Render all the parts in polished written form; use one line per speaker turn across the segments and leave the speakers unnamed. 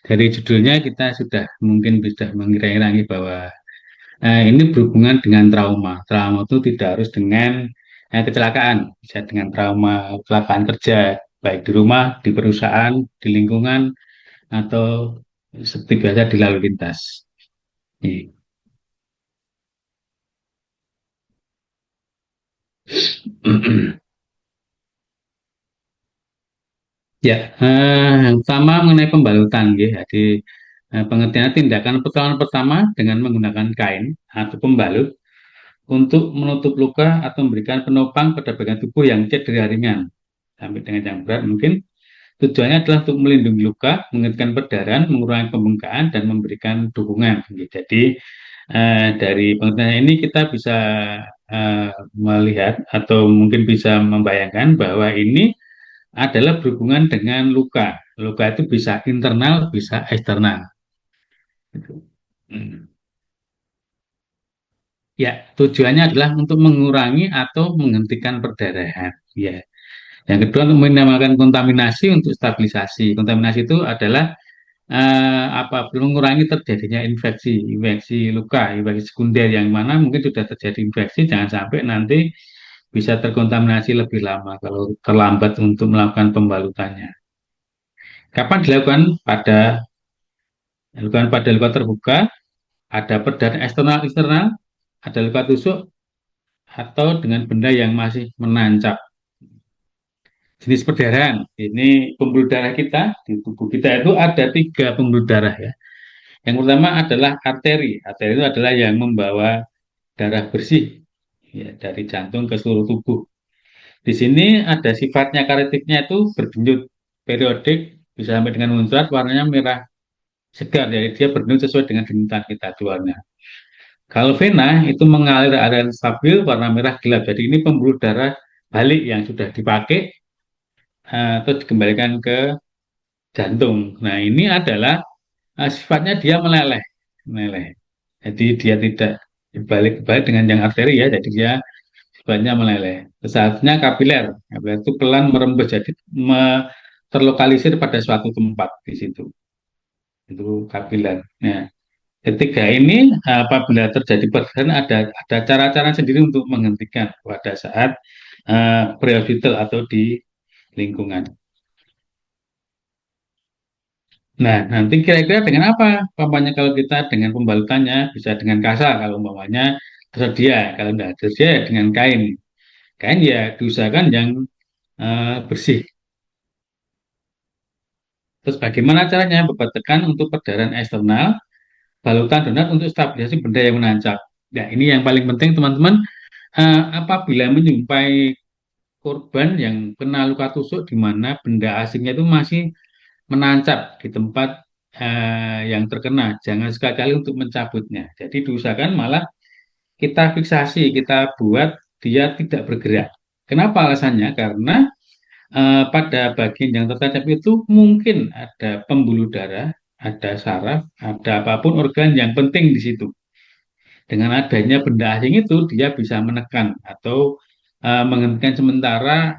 Dari judulnya kita sudah mungkin bisa mengira-ngira bahwa ini berhubungan dengan trauma. Trauma itu tidak harus dengan kecelakaan, bisa dengan trauma kecelakaan kerja, baik di rumah, di perusahaan, di lingkungan, atau seperti biasa di lalu lintas. Iya. Ya, yang pertama mengenai pembalutan, ya. Jadi pengertian tindakan pertolongan pertama dengan menggunakan kain atau pembalut untuk menutup luka atau memberikan penopang pada bagian tubuh yang cedera ringan sampai dengan yang berat mungkin. Tujuannya adalah untuk melindungi luka, menghentikan perdarahan, mengurangi pembengkakan, dan memberikan dukungan. Jadi dari pengertian ini kita bisa melihat atau mungkin bisa membayangkan bahwa ini adalah berhubungan dengan luka. Luka itu bisa internal, bisa eksternal. Hmm. Ya, tujuannya adalah untuk mengurangi atau menghentikan perdarahan. Ya. Yang kedua untuk menambahkan kontaminasi untuk stabilisasi. Kontaminasi itu adalah mengurangi terjadinya infeksi luka, infeksi sekunder yang mana mungkin sudah terjadi infeksi, jangan sampai nanti bisa terkontaminasi lebih lama kalau terlambat untuk melakukan pembalutannya. Kapan dilakukan? Pada luka terbuka, ada perdarahan eksternal internal, ada luka tusuk, atau dengan benda yang masih menancap. Jenis perdarahan, ini pembuluh darah kita di tubuh kita itu ada tiga pembuluh darah ya. Yang pertama adalah arteri. Arteri itu adalah yang membawa darah bersih ya, dari jantung ke seluruh tubuh. Di sini ada sifatnya karetiknya itu berdenyut periodik, bisa sampai dengan muncrat, warnanya merah segar, jadi dia berdenyut sesuai dengan denyutan kita keluarnya. Kalau vena itu mengalir aliran stabil warna merah gelap. Jadi ini pembuluh darah balik yang sudah dipakai atau dikembalikan ke jantung. Nah, ini adalah sifatnya dia meleleh, meleleh. Jadi dia tidak balik-balik dengan yang arteri ya, jadi dia sifatnya meleleh. Saatnya kapiler, kapiler itu pelan merembes, jadi terlokalisir pada suatu tempat di situ. Itu kapiler. Nah, ketiga ini apabila terjadi perdarahan ada cara-cara sendiri untuk menghentikan pada saat prehospital atau di lingkungan. Nah, nanti kira-kira dengan apa? Umpamanya kalau kita dengan pembalutannya bisa dengan kasa kalau umpamanya tersedia. Kalau tidak tersedia ya dengan kain. Kain ya diusahakan yang bersih. Terus bagaimana caranya? Bebat tekan untuk perdarahan eksternal, balutan donat untuk stabilisasi benda yang menancap. Nah, ini yang paling penting teman-teman. Apabila menjumpai korban yang kena luka tusuk di mana benda asingnya itu masih menancap di tempat yang terkena. Jangan sekali-kali untuk mencabutnya. Jadi diusahakan malah kita fiksasi, kita buat dia tidak bergerak. Kenapa alasannya? Karena pada bagian yang tertancap itu mungkin ada pembuluh darah, ada saraf, ada apapun organ yang penting di situ. Dengan adanya benda asing itu, dia bisa menekan atau menghentikan sementara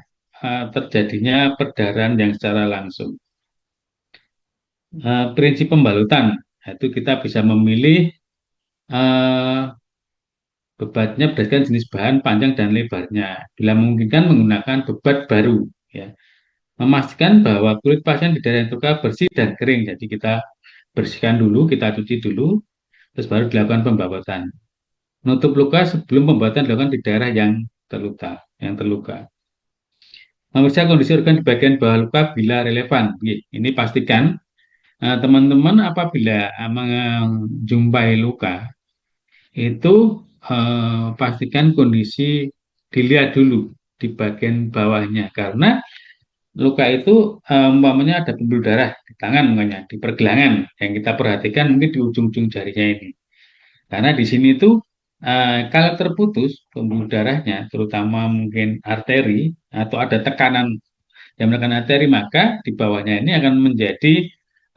terjadinya perdarahan yang secara langsung. Prinsip pembalutan, itu kita bisa memilih eh, bebatnya berdasarkan jenis bahan panjang dan lebarnya. Bila memungkinkan menggunakan bebat baru, ya. Memastikan bahwa kulit pasien di daerah yang terluka bersih dan kering. Jadi kita bersihkan dulu, kita cuci dulu, terus baru dilakukan pembabatan. Menutup luka sebelum pembabatan dilakukan di daerah yang terluka. Memeriksa kondisi organ di bagian bawah luka bila relevan. Ini pastikan teman-teman apabila menjumpai luka itu pastikan kondisi dilihat dulu di bagian bawahnya karena luka itu umpamanya ada pembuluh darah di tangan makanya di pergelangan yang kita perhatikan mungkin di ujung-ujung jarinya ini karena di sini tuh kalau terputus pembuluh darahnya terutama mungkin arteri atau ada tekanan yang menekan arteri maka di bawahnya ini akan menjadi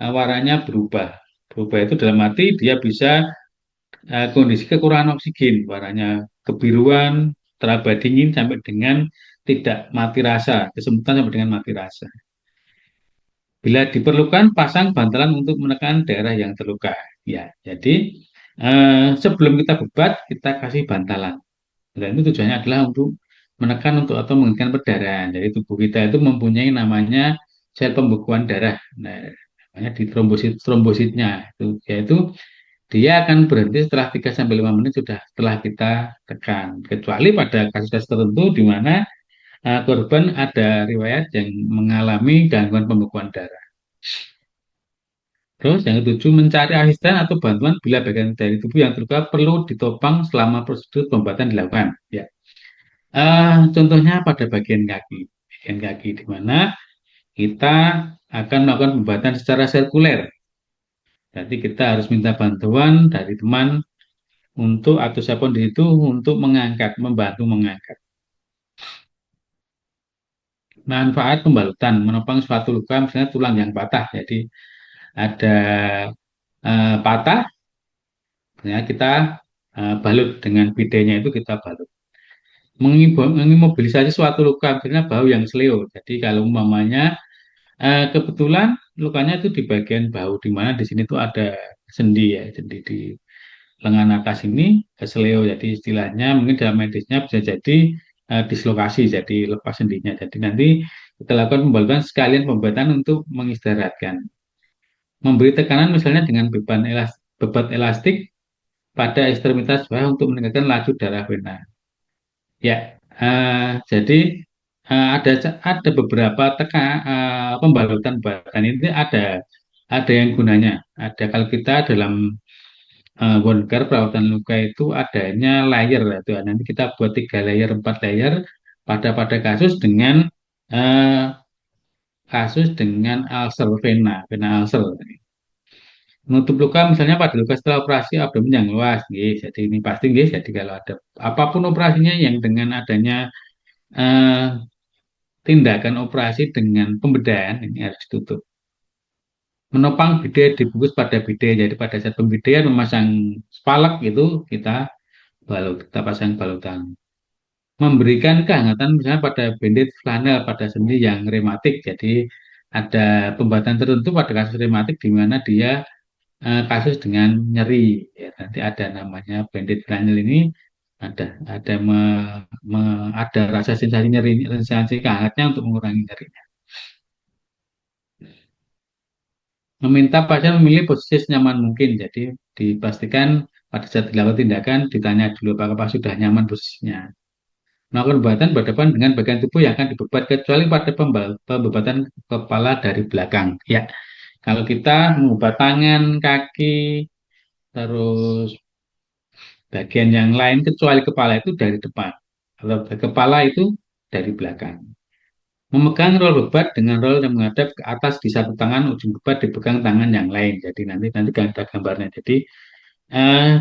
warnanya berubah itu dalam arti dia bisa kondisi kekurangan oksigen, warnanya kebiruan, teraba dingin sampai dengan tidak mati rasa, kesemutan sampai dengan mati rasa. Bila diperlukan, pasang bantalan untuk menekan daerah yang terluka. Ya, jadi sebelum kita bebat, kita kasih bantalan. Dan itu tujuannya adalah untuk menekan untuk atau menghentikan perdarahan. Jadi tubuh kita itu mempunyai namanya sel pembekuan darah. Nah, namanya di trombositnya itu yaitu dia akan berhenti setelah 3 sampai 5 menit sudah setelah kita tekan. Kecuali pada kasus-kasus tertentu di mana korban ada riwayat yang mengalami gangguan pembekuan darah. Terus yang ketujuh, mencari asisten atau bantuan bila bagian dari tubuh yang terluka perlu ditopang selama prosedur pengobatan dilakukan. Ya. Contohnya pada bagian kaki di mana kita akan melakukan pengobatan secara sirkuler. Jadi kita harus minta bantuan dari teman untuk atau siapapun di situ untuk mengangkat, membantu mengangkat. Manfaat pembalutan menopang suatu luka, misalnya tulang yang patah. Jadi ada patah, ya kita balut dengan bidenya itu kita balut. Mengimobilisasi suatu luka, misalnya bau yang seleo. Jadi kalau umpamanya kebetulan lukanya itu di bagian bahu, di mana di sini tuh ada sendi ya, sendi di lengan atas ini kesleo. Jadi istilahnya mungkin dalam medisnya bisa jadi dislokasi, jadi lepas sendinya. Jadi nanti kita lakukan pembalutan sekalian pembatan untuk mengistirahatkan. Memberi tekanan misalnya dengan bebat elastik pada ekstremitas bawah untuk meningkatkan laju darah vena. Ya, jadi ada beberapa pembalutan ini ada yang gunanya. Ada kalau kita dalam wound care perawatan luka itu adanya layer itu. Nanti kita buat 3 layer, 4 layer pada kasus dengan eh, ulcer vena ulcer. Menutup luka misalnya pada luka setelah operasi abdomen yang luas, nggih. Jadi ini pasti nggih. Jadi kalau ada apapun operasinya yang dengan adanya eh, tindakan operasi dengan pembedahan ini harus ditutup. Menopang bide dibungkus pada bide. Jadi pada saat pembidean memasang spalak itu kita pasang balutan. Memberikan kehangatan misalnya pada bandit flanel pada sendi yang rematik. Jadi ada pembatan tertentu pada kasus rematik di mana dia kasus dengan nyeri. Ya, nanti ada namanya bandit flanel ini ada ada rasa sensasi nyeri, sensasi hangatnya untuk mengurangi nyerinya. Meminta pasien memilih posisi senyaman mungkin. Jadi dipastikan pada saat dilakukan tindakan ditanya dulu apakah sudah nyaman posisinya. Melakukan pembebatan berhadapan dengan bagian tubuh yang akan dibebat kecuali pada pembebatan kepala dari belakang. Ya, kalau kita membebat tangan, kaki, terus bagian yang lain kecuali kepala itu dari depan. Kalau kepala itu dari belakang. Memegang roll bebat dengan roll yang menghadap ke atas di satu tangan, ujung bebat dipegang tangan yang lain. Jadi nanti ada gambarnya. Jadi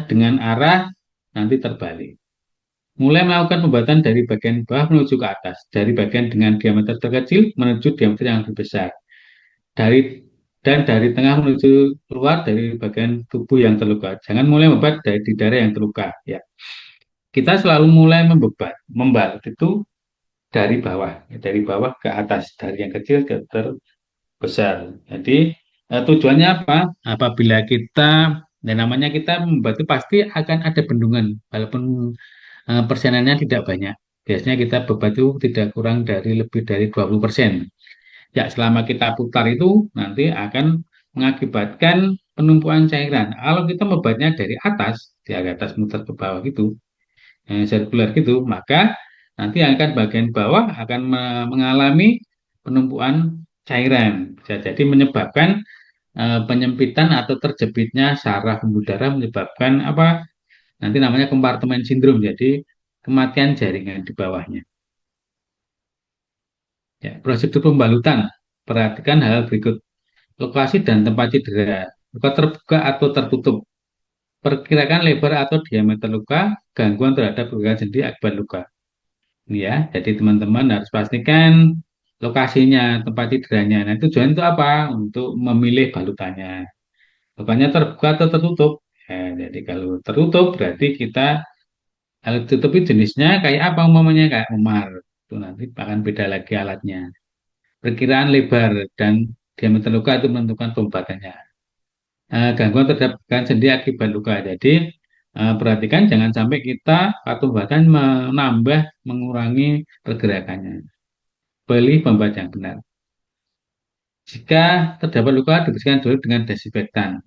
dengan arah nanti terbalik. Mulai melakukan pembatan dari bagian bawah menuju ke atas, dari bagian dengan diameter terkecil menuju diameter yang lebih besar, dari dari tengah menuju keluar dari bagian tubuh yang terluka. Jangan mulai membebat dari di daerah yang terluka. Ya, kita selalu mulai membalut itu dari bawah ke atas, dari yang kecil ke terbesar. Jadi tujuannya apa? Apabila kita, dan namanya kita membantu pasti akan ada bendungan, walaupun persenannya tidak banyak. Biasanya kita beban itu tidak kurang dari lebih dari 20%. Ya, selama kita putar itu nanti akan mengakibatkan penumpuan cairan. Kalau kita membebannya dari atas, dari atas muter ke bawah gitu, sirkuler gitu, maka nanti akan bagian bawah akan mengalami penumpuan cairan. Bisa jadi menyebabkan penyempitan atau terjepitnya saraf pembuluh darah menyebabkan apa? Nanti namanya kompartemen sindrom. Jadi kematian jaringan di bawahnya. Ya, prosedur pembalutan. Perhatikan hal berikut. Lokasi dan tempat cedera. Luka terbuka atau tertutup. Perkirakan lebar atau diameter luka, gangguan terhadap pergerakan sendi akibat luka. Ini ya, jadi teman-teman harus pastikan lokasinya, tempat cederanya. Nah, tujuan itu apa? Untuk memilih balutannya. Lukanya terbuka atau tertutup. Ya, jadi kalau tertutup berarti kita kalau tutup itu jenisnya kayak apa umpamanya kayak memar. Itu nanti akan beda lagi alatnya. Perkiraan lebar dan Diameter luka itu menentukan pengobatannya. Gangguan terhadap sendi akibat luka. Jadi perhatikan jangan sampai kita atau bahkan menambah, mengurangi pergerakannya. Pilih pembaca yang benar. Jika terdapat luka, dibersihkan dulu dengan desinfektan.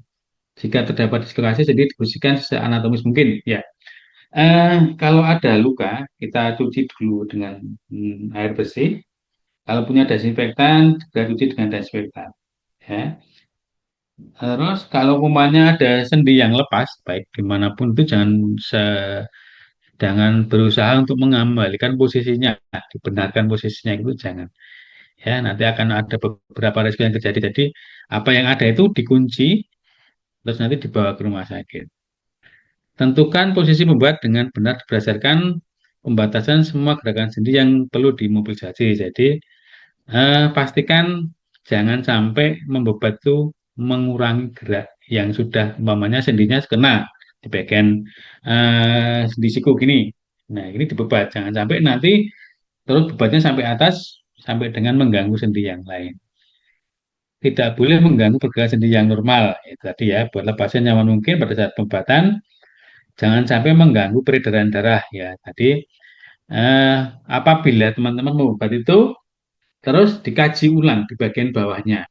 Jika terdapat dislokasi, jadi dibersihkan seanatomis mungkin. Ya, kalau ada luka, kita cuci dulu dengan air bersih. Kalau punya desinfektan, juga cuci dengan desinfektan. Ya. Terus kalau umpamanya ada sendi yang lepas, baik dimanapun itu jangan berusaha untuk mengembalikan posisinya, dibenarkan posisinya itu jangan. Ya, nanti akan ada beberapa resiko yang terjadi. Jadi apa yang ada itu dikunci, terus nanti dibawa ke rumah sakit. Tentukan posisi pembuat dengan benar berdasarkan pembatasan semua gerakan sendi yang perlu dimobilisasi. Jadi pastikan jangan sampai membebat itu mengurangi gerak yang sudah umpamanya sendinya kena di bagian sendi siku gini. Nah, ini dibebat. Jangan sampai nanti terus bebatnya sampai atas sampai dengan mengganggu sendi yang lain. Tidak boleh mengganggu pergerakan sendi yang normal. Itu tadi ya, buatlah pasien nyaman mungkin pada saat pembatan. Jangan sampai mengganggu peredaran darah ya. Tadi eh, apabila teman-teman mengobat itu terus dikaji ulang di bagian bawahnya.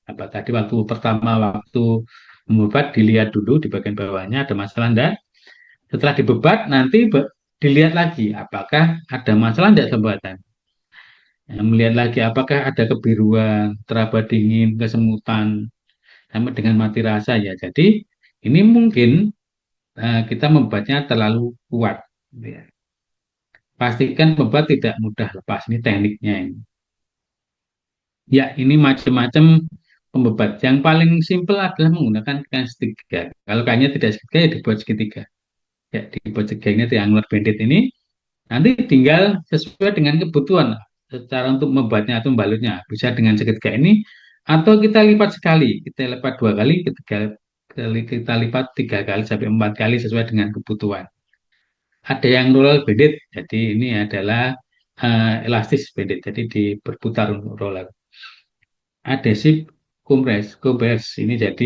Apa tadi waktu pertama waktu mengobat dilihat dulu di bagian bawahnya ada masalah enggak. Setelah dibebat nanti dilihat lagi apakah ada masalah enggak sambatan. Melihat lagi apakah ada kebiruan, teraba dingin, kesemutan, sampai dengan mati rasa ya. Jadi ini mungkin kita membuatnya terlalu kuat. Gitu ya. Pastikan membuat tidak mudah lepas. Ini tekniknya ini. Ya, ini macam-macam pembebat. Yang paling simpel adalah menggunakan kain segitiga. Kalau kainnya tidak segitiga, ya dibuat segitiga. Ya, dibuat segitiga triangular banded ini. Nanti tinggal sesuai dengan kebutuhan secara untuk membuatnya atau membalutnya. Bisa dengan segitiga ini, atau kita lipat sekali. Kita lipat dua kali, ketiga kali, kita lipat tiga kali sampai empat kali sesuai dengan kebutuhan. Ada yang roller banded, jadi ini adalah elastis banded, jadi berputar untuk roller. Adhesif kompres ini jadi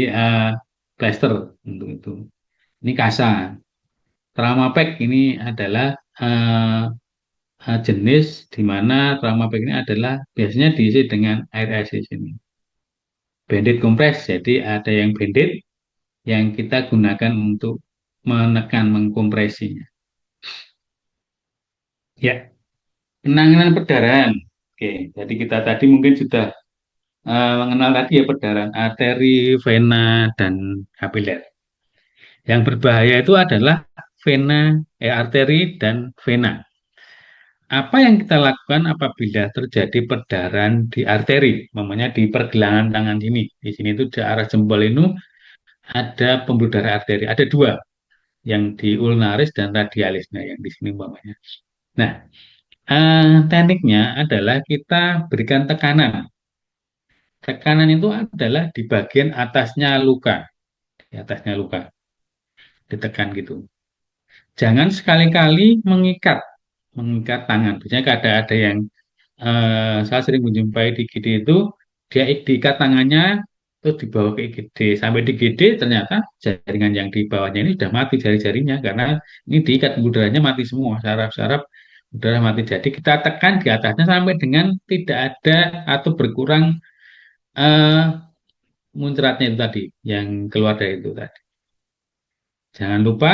plaster untuk itu. Ini kasa. Traumapack ini adalah eh, jenis di mana Traumapack ini adalah biasanya diisi dengan air asis ini. Banded kompres, jadi ada yang banded yang kita gunakan untuk menekan, mengkompresinya. Ya, penanganan perdarahan. Oke, jadi kita tadi mungkin sudah mengenal tadi ya perdarahan arteri, vena, dan kapiler. Yang berbahaya itu adalah arteri dan vena. Apa yang kita lakukan apabila terjadi perdarahan di arteri, namanya di pergelangan tangan ini. Di sini itu di arah jempol ini ada pembuluh darah arteri. Ada dua, yang di ulnaris dan radialis. Nah, yang di sini umpamanya. Nah, tekniknya adalah kita berikan tekanan. Tekanan itu adalah di bagian atasnya luka, di atasnya luka, ditekan gitu. Jangan sekali-kali mengikat tangan. Biasanya ada yang saya sering menjumpai di IGD itu dia diikat tangannya terus dibawa ke IGD sampai di IGD ternyata jaringan yang di bawahnya ini sudah mati jari-jarinya karena ini diikat udaranya mati semua saraf-saraf udara mati. Jadi kita tekan di atasnya sampai dengan tidak ada atau berkurang eh, muncratnya itu tadi yang keluar dari itu tadi. Jangan lupa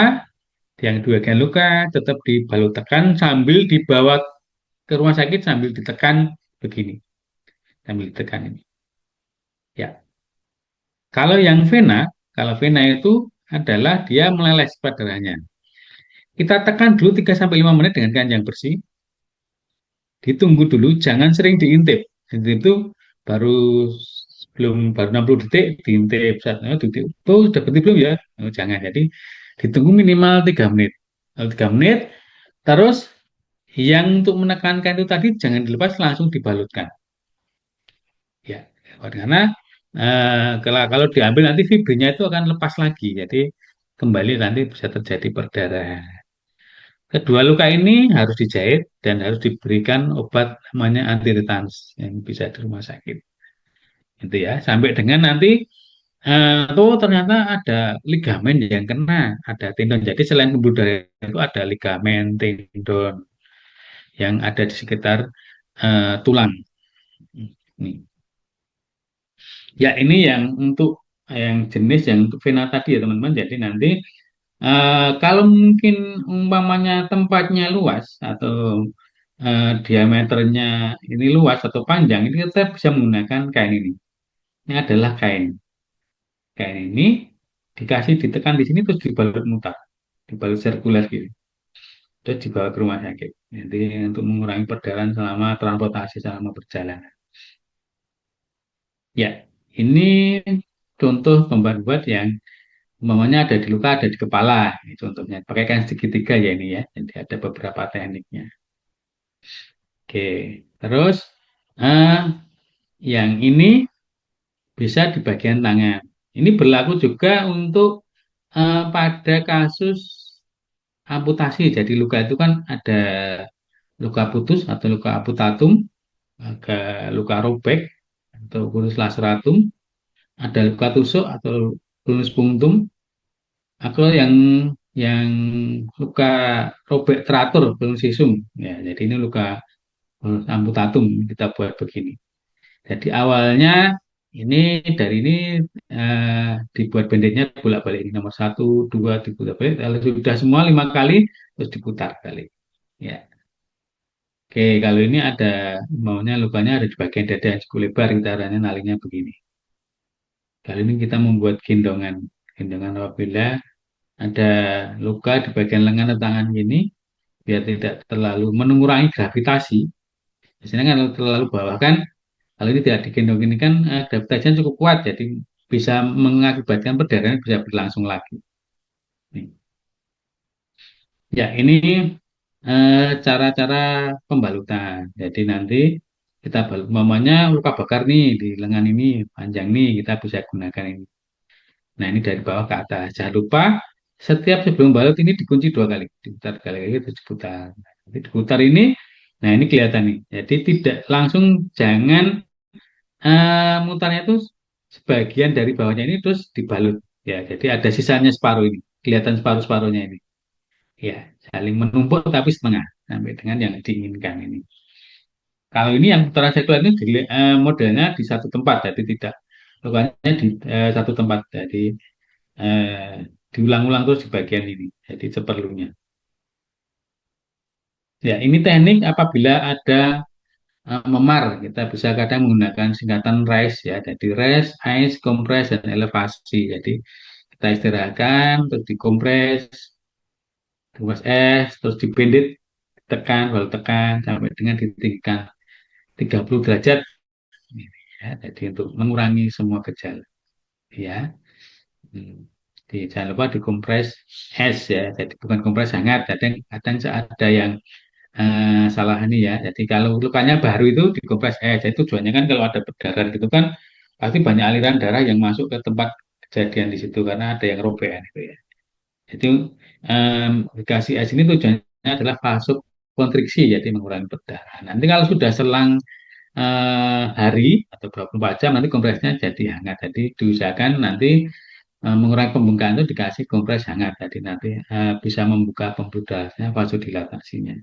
yang dua bagian luka tetap dibalut tekan sambil dibawa ke rumah sakit sambil ditekan begini, sambil ditekan ini. Ya, kalau yang vena, kalau vena itu adalah dia meleleh padahalnya. Kita tekan dulu 3 sampai 5 menit dengan kain yang bersih. Ditunggu dulu, jangan sering diintip. Diintip itu baru baru 60 detik diintip. Saatnya diintip. Oh, sudah berhenti belum ya? Oh, jangan. Jadi ditunggu minimal 3 menit. Kalau 3 menit, terus yang untuk menekankan itu tadi jangan dilepas langsung dibalutkan. Ya, karena kalau diambil nanti fibernya itu akan lepas lagi. Jadi kembali nanti bisa terjadi perdarahan. Kedua luka ini harus dijahit dan harus diberikan obat namanya antitetans yang bisa di rumah sakit. Itu ya, sampai dengan nanti tuh ternyata ada ligamen yang kena, ada tendon. Jadi selain pembuluh darah itu ada ligamen, tendon yang ada di sekitar tulang. Nih. Ya, ini yang untuk yang jenis yang untuk vena tadi ya teman-teman. Jadi nanti kalau mungkin umpamanya tempatnya luas atau diameternya ini luas atau panjang, ini kita bisa menggunakan kain ini. Ini adalah kain. Kain ini dikasih ditekan di sini terus dibalut mutar, dibalut sirkuler gitu. Terus dibawa ke rumah sakit. Jadi untuk mengurangi perdarahan selama transportasi selama perjalanan. Ya, ini contoh pembuat yang umpamanya ada di luka, ada di kepala. Ini contohnya. Pakai kain segitiga ya ini ya. Jadi ada beberapa tekniknya. Oke, terus eh, yang ini bisa di bagian tangan. Ini berlaku juga untuk pada kasus amputasi. Jadi luka itu kan ada luka putus atau luka amputatum, ada luka robek atau kulus laceratum, ada luka tusuk atau kulus punctum, atau yang luka robek teratur, kulus sisum. Ya, jadi ini luka kulus amputatum kita buat begini. Jadi awalnya ini dari ini dibuat banditnya bolak-balik ini nomor satu, dua diputar-balik. Kalau sudah semua 5 kali terus diputar kali. Ya. Oke, kalau ini ada maunya lukanya ada di bagian dada yang cukup lebar, kita caranya nalinya begini. Kali ini kita membuat gendongan. Gendongan apabila ada luka di bagian lengan atau tangan ini, biar tidak terlalu mengurangi gravitasi. Biasanya kan kalau terlalu bawah kan, kalau ini tidak digendong ini kan gravitasinya cukup kuat, jadi bisa mengakibatkan perdarahan bisa berlangsung lagi. Nih. Ya, ini cara-cara pembalutan. Jadi nanti kita balut, umpamanya luka bakar nih di lengan ini panjang nih, kita bisa gunakan ini. Nah, ini dari bawah ke atas. Jangan lupa setiap sebelum balut ini dikunci 2 kali, diputar kali lagi terus diputar. Nanti diputar ini, nah ini kelihatan nih. Jadi tidak langsung jangan mutarnya itu sebagian dari bawahnya ini terus dibalut. Ya, jadi ada sisanya separuh ini, kelihatan separuh-separuhnya ini. Ya, saling menumpuk tapi setengah sampai dengan yang diinginkan ini. Kalau ini yang putaran sekuler ini modelnya di satu tempat, jadi tidak lukanya di satu tempat, jadi eh, diulang-ulang terus di bagian ini, jadi seperlunya. Ya, ini teknik apabila ada memar, kita bisa kadang menggunakan singkatan RICE ya, jadi rest, ice, kompres, dan elevasi. Jadi kita istirahatkan, terus dikompres, dikupas es, terus dibendit, tekan, baru tekan, sampai dengan ditinggikan 30 derajat. Ya, jadi untuk mengurangi semua gejala. Ya. Hmm. Jangan lupa dikompres es ya, jadi bukan kompres hangat. Kadang kadang ada yang salah ini ya. Jadi kalau lukanya baru itu dikompres es. Jadi tujuannya kan kalau ada perdarahan gitu kan pasti banyak aliran darah yang masuk ke tempat kejadian di situ karena ada yang robekan itu ya. Jadi dikasih es ini tujuannya adalah vasokonstriksi, jadi mengurangi perdarahan. Nanti kalau sudah selang hari atau 24 jam nanti kompresnya jadi hangat. Jadi diusahakan nanti mengurangi pembengkakan itu dikasih kompres hangat. Jadi nanti bisa membuka pembuluh darahnya, vasodilatasinya.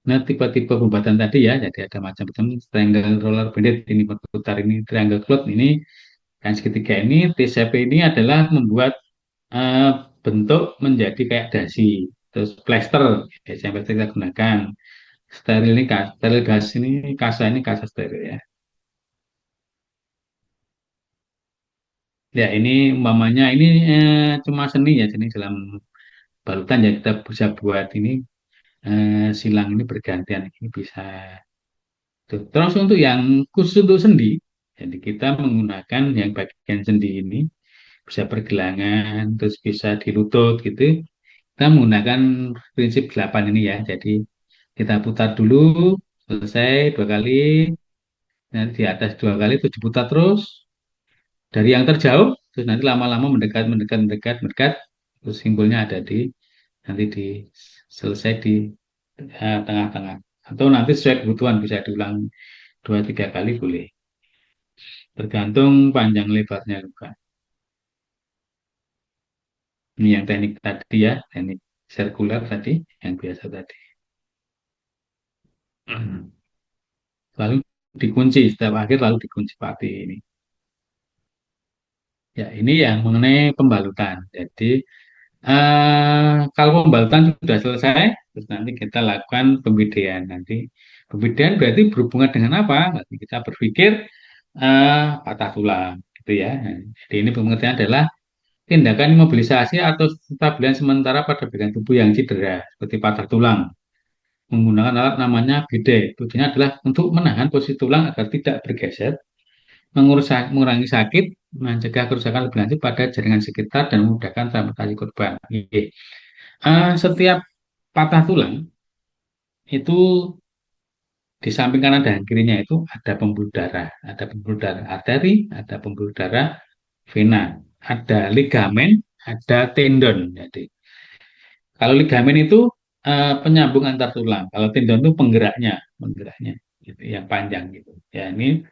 Nah, tipe-tipe pengobatan tadi ya, jadi ada macam-macam triangle roller banded ini berputar ini triangle cloth ini dan segitiga ini TCP ini adalah membuat eh, bentuk menjadi kayak dasi. Terus plester, ya, yang plester kita gunakan. Steril ini steril gas ini kasa steril ya. Ya ini umpamanya ini cuma seni ya, jadi dalam balutan ya kita bisa buat ini silang ini bergantian ini bisa. Tuh. Terus untuk yang khusus untuk sendi, jadi kita menggunakan yang bagian sendi ini bisa pergelangan, terus bisa di lutut gitu. Kita menggunakan prinsip 8 ini ya. Jadi kita putar dulu, selesai 2 kali, nanti di atas 2 kali itu diputar terus dari yang terjauh, terus nanti lama-lama mendekat, mendekat, mendekat, mendekat, terus simpulnya ada di nanti di selesai di tengah-tengah atau nanti sesuai kebutuhan bisa diulang 2-3 kali boleh. tergantung panjang lebarnya luka. Ini yang teknik tadi ya, teknik sirkular tadi, yang biasa tadi. Hmm. Lalu dikunci, setiap akhir lalu dikunci seperti ini. Ya, ini yang mengenai pembalutan. Jadi, kalau pembalutan sudah selesai, terus nanti kita lakukan pembidian. Nanti pembidian berarti berhubungan dengan apa? Nanti kita berpikir patah tulang, gitu ya. Nah, jadi ini pengertian adalah tindakan imobilisasi atau stabilan sementara pada bagian tubuh yang cedera, seperti patah tulang, menggunakan alat namanya bide. Tujuannya adalah untuk menahan posisi tulang agar tidak bergeser, mengurangi sakit, mencegah kerusakan lebih lanjut pada jaringan sekitar, dan memudahkan transportasi korban. Oke. Setiap patah tulang itu di samping kanan dan kirinya itu ada pembuluh darah arteri, ada pembuluh darah vena, ada ligamen, ada tendon. Jadi kalau ligamen itu penyambung antar tulang, kalau tendon itu penggeraknya gitu, yang panjang gitu. Ya ini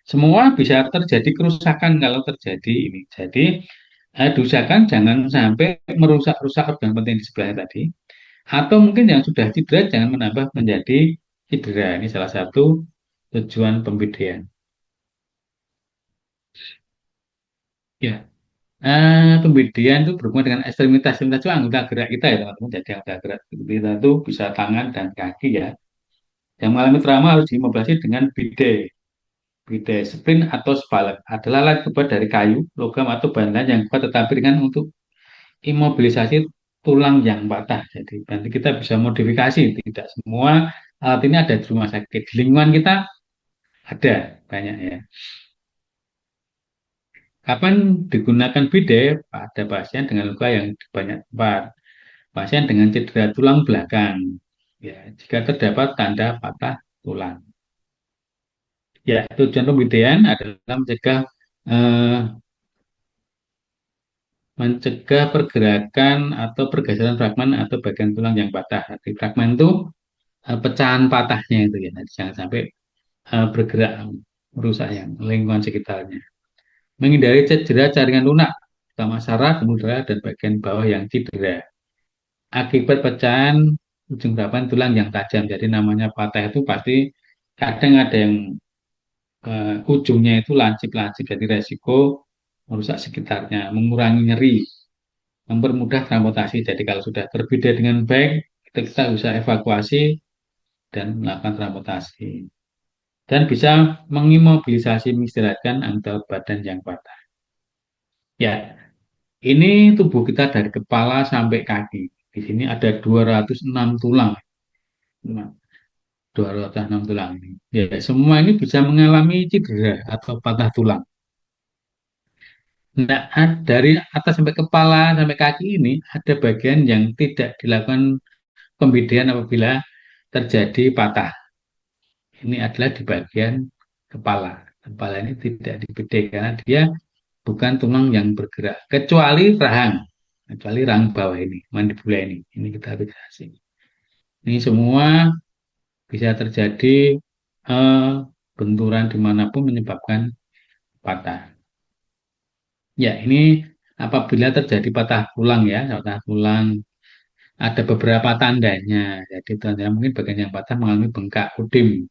semua bisa terjadi kerusakan kalau terjadi ini. Jadi diusahakan jangan sampai merusak-rusak organ penting di sebelahnya tadi. Atau mungkin yang sudah cedera jangan menambah menjadi cedera. Ini salah satu tujuan pembidian. Ya, pembidian itu berhubungan dengan ekstremitas. Ekstremitas itu anggota gerak kita ya teman-teman. Jadi anggota gerak kita itu bisa tangan dan kaki ya. Yang mengalami trauma harus dimobilisasi dengan bide. Bide sprint atau spalek adalah alat terbuat dari kayu, logam atau bahan lain yang kuat tetapi ringan untuk imobilisasi tulang yang patah. Jadi nanti kita bisa modifikasi. Tidak semua alat ini ada di rumah sakit. Di lingkungan kita ada banyak ya. Kapan digunakan bidet? Pada pasien dengan luka yang di banyak tempat. Pasien dengan cedera tulang belakang. Ya, jika terdapat tanda patah tulang. Ya, tujuan pembidean adalah eh, mencegah pergerakan atau pergeseran fragmen atau bagian tulang yang patah. Jadi fragmen itu pecahan patahnya itu ya. Jadi jangan sampai bergerak merusak yang lingkungan sekitarnya. Menghindari cedera jaringan lunak, utama saraf, pembuluh dan bagian bawah yang cedera. Akibat pecahan ujung harapan tulang yang tajam. Jadi namanya patah itu pasti kadang ada yang ujungnya itu lancip-lancip. Jadi resiko merusak sekitarnya, mengurangi nyeri, mempermudah transportasi. Jadi kalau sudah terbidah dengan baik, kita bisa evakuasi dan melakukan transportasi. Dan bisa mengimobilisasi, mengistirahatkan anggota badan yang patah. Ya, ini tubuh kita dari kepala sampai kaki. Di sini ada 206 tulang. 206 tulang ini. Ya, semua ini bisa mengalami cedera atau patah tulang. Nah, dari atas sampai kepala sampai kaki ini ada bagian yang tidak dilakukan pembidian apabila terjadi patah. Ini adalah di bagian kepala. Kepala ini tidak dibedah karena dia bukan tulang yang bergerak, kecuali rahang bawah ini, mandibula ini. Ini kita fiksasi. Ini semua bisa terjadi eh, benturan dimanapun menyebabkan patah. Ya, ini apabila terjadi patah tulang ya, patah tulang ada beberapa tandanya. Jadi tanda mungkin bagian yang patah mengalami bengkak, udim.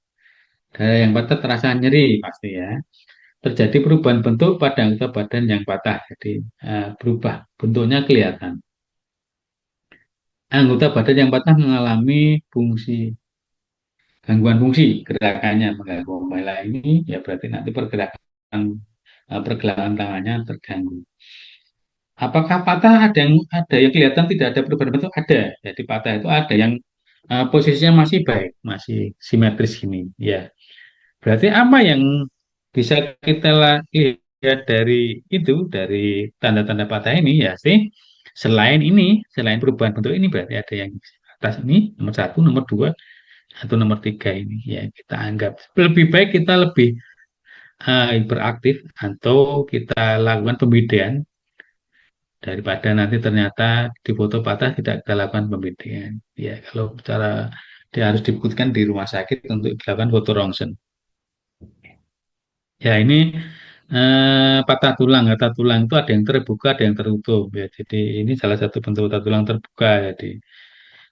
Dada yang patah terasa nyeri pasti ya. Terjadi perubahan bentuk pada anggota badan yang patah. Jadi berubah bentuknya kelihatan. Anggota badan yang patah mengalami gangguan fungsi gerakannya mengganggu. Umpamanya ini ya berarti nanti pergelangan tangannya terganggu. Apakah patah ada yang kelihatan tidak ada perubahan bentuk? Ada. Jadi patah itu ada yang posisinya masih baik, masih simetris ini. Ya, berarti apa yang bisa kita lihat dari tanda-tanda patah ini ya sih, selain perubahan bentuk ini berarti ada yang atas ini nomor satu, nomor dua, atau nomor tiga ini ya kita anggap lebih baik kita lebih hiperaktif atau kita lakukan pembidian daripada nanti ternyata di foto patah tidak kita lakukan pembidian. Ya, kalau secara dia harus dibuktikan di rumah sakit untuk dilakukan foto rongsen. Ya, ini patah tulang itu ada yang terbuka, ada yang tertutup ya. Jadi ini salah satu bentuk patah tulang terbuka. Jadi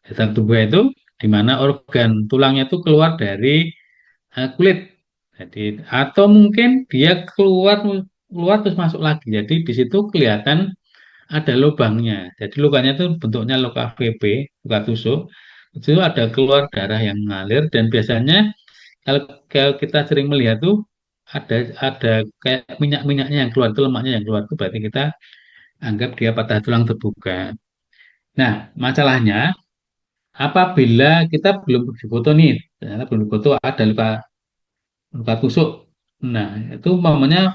patah tubuh itu di mana organ tulangnya itu keluar dari kulit. Jadi atau mungkin dia keluar keluar terus masuk lagi. Jadi di situ kelihatan ada lubangnya. Jadi lukanya itu bentuknya luka VP, luka tusuk. Itu ada keluar darah yang mengalir dan biasanya kalau, kalau kita sering melihat tuh ada ada kayak minyak-minyaknya yang keluar, itu lemaknya yang keluar itu berarti kita anggap dia patah tulang terbuka. Nah, masalahnya apabila kita belum difoto nih, ternyata belum difoto ada luka luka tusuk. Nah, itu umpamanya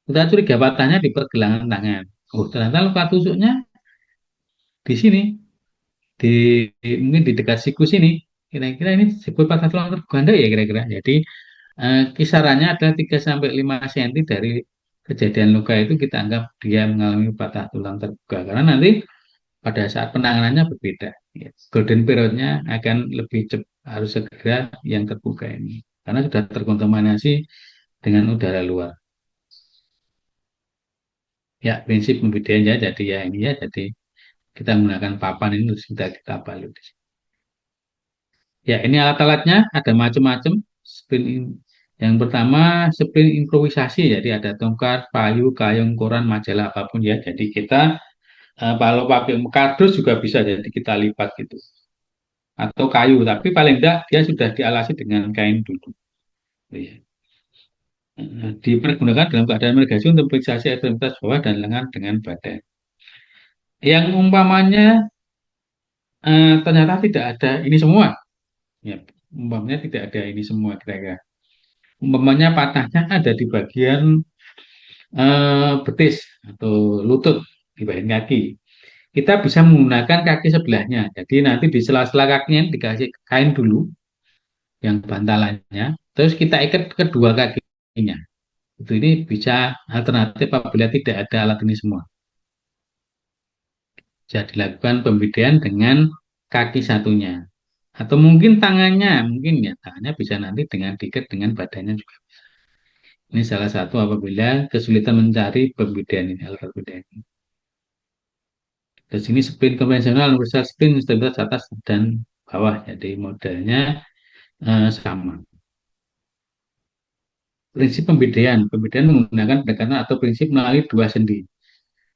kita curiga patahnya di pergelangan tangan. Oh, ternyata luka tusuknya di sini, di mungkin di dekat siku sini. Kira-kira ini disebut patah tulang terbuka enggak ya kira-kira. Jadi kisarannya adalah 3 sampai 5 cm dari kejadian luka itu kita anggap dia mengalami patah tulang terbuka. Karena nanti pada saat penanganannya berbeda. Ya. Golden periodnya akan lebih cepat, harus segera yang terbuka ini. Karena sudah terkontaminasi dengan udara luar. Ya, prinsip pembedaiannya jadi ya ini ya, jadi kita menggunakan papan ini terus kita balut. Ya, ini alat-alatnya ada macam-macam. Yang pertama sprint improvisasi, jadi ada tongkat, payu, kayung, koran, majalah apapun ya. Jadi kita kalau pakai kardus juga bisa, jadi kita lipat gitu. Atau kayu, tapi paling enggak dia sudah dialasi dengan kain dulu. Ya. Dipergunakan dalam keadaan emergensi untuk fiksasi ekstremitas bawah dan lengan dengan badan. Yang umpamanya ternyata tidak ada ini semua, ya, umpamanya tidak ada ini semua kira-kira. Umpamanya patahnya ada di bagian betis atau lutut di bagian kaki. Kita bisa menggunakan kaki sebelahnya. Jadi nanti di sela-sela kakinya dikasih kain dulu yang bantalannya, terus kita ikat kedua kakinya. Itu ini bisa alternatif apabila tidak ada alat ini semua. Bisa dilakukan pembedaian dengan kaki satunya. Atau mungkin tangannya, mungkin ya tangannya bisa nanti dengan diikat dengan badannya juga. Ini salah satu apabila kesulitan mencari pembedaian ini, alat pembedaian ini. Di sini sprint konvensional, universal sprint, stabilitas atas dan bawah. Jadi modelnya sama. Prinsip pembedaian. Pembedaian menggunakan pendekatan atau prinsip melalui dua sendi.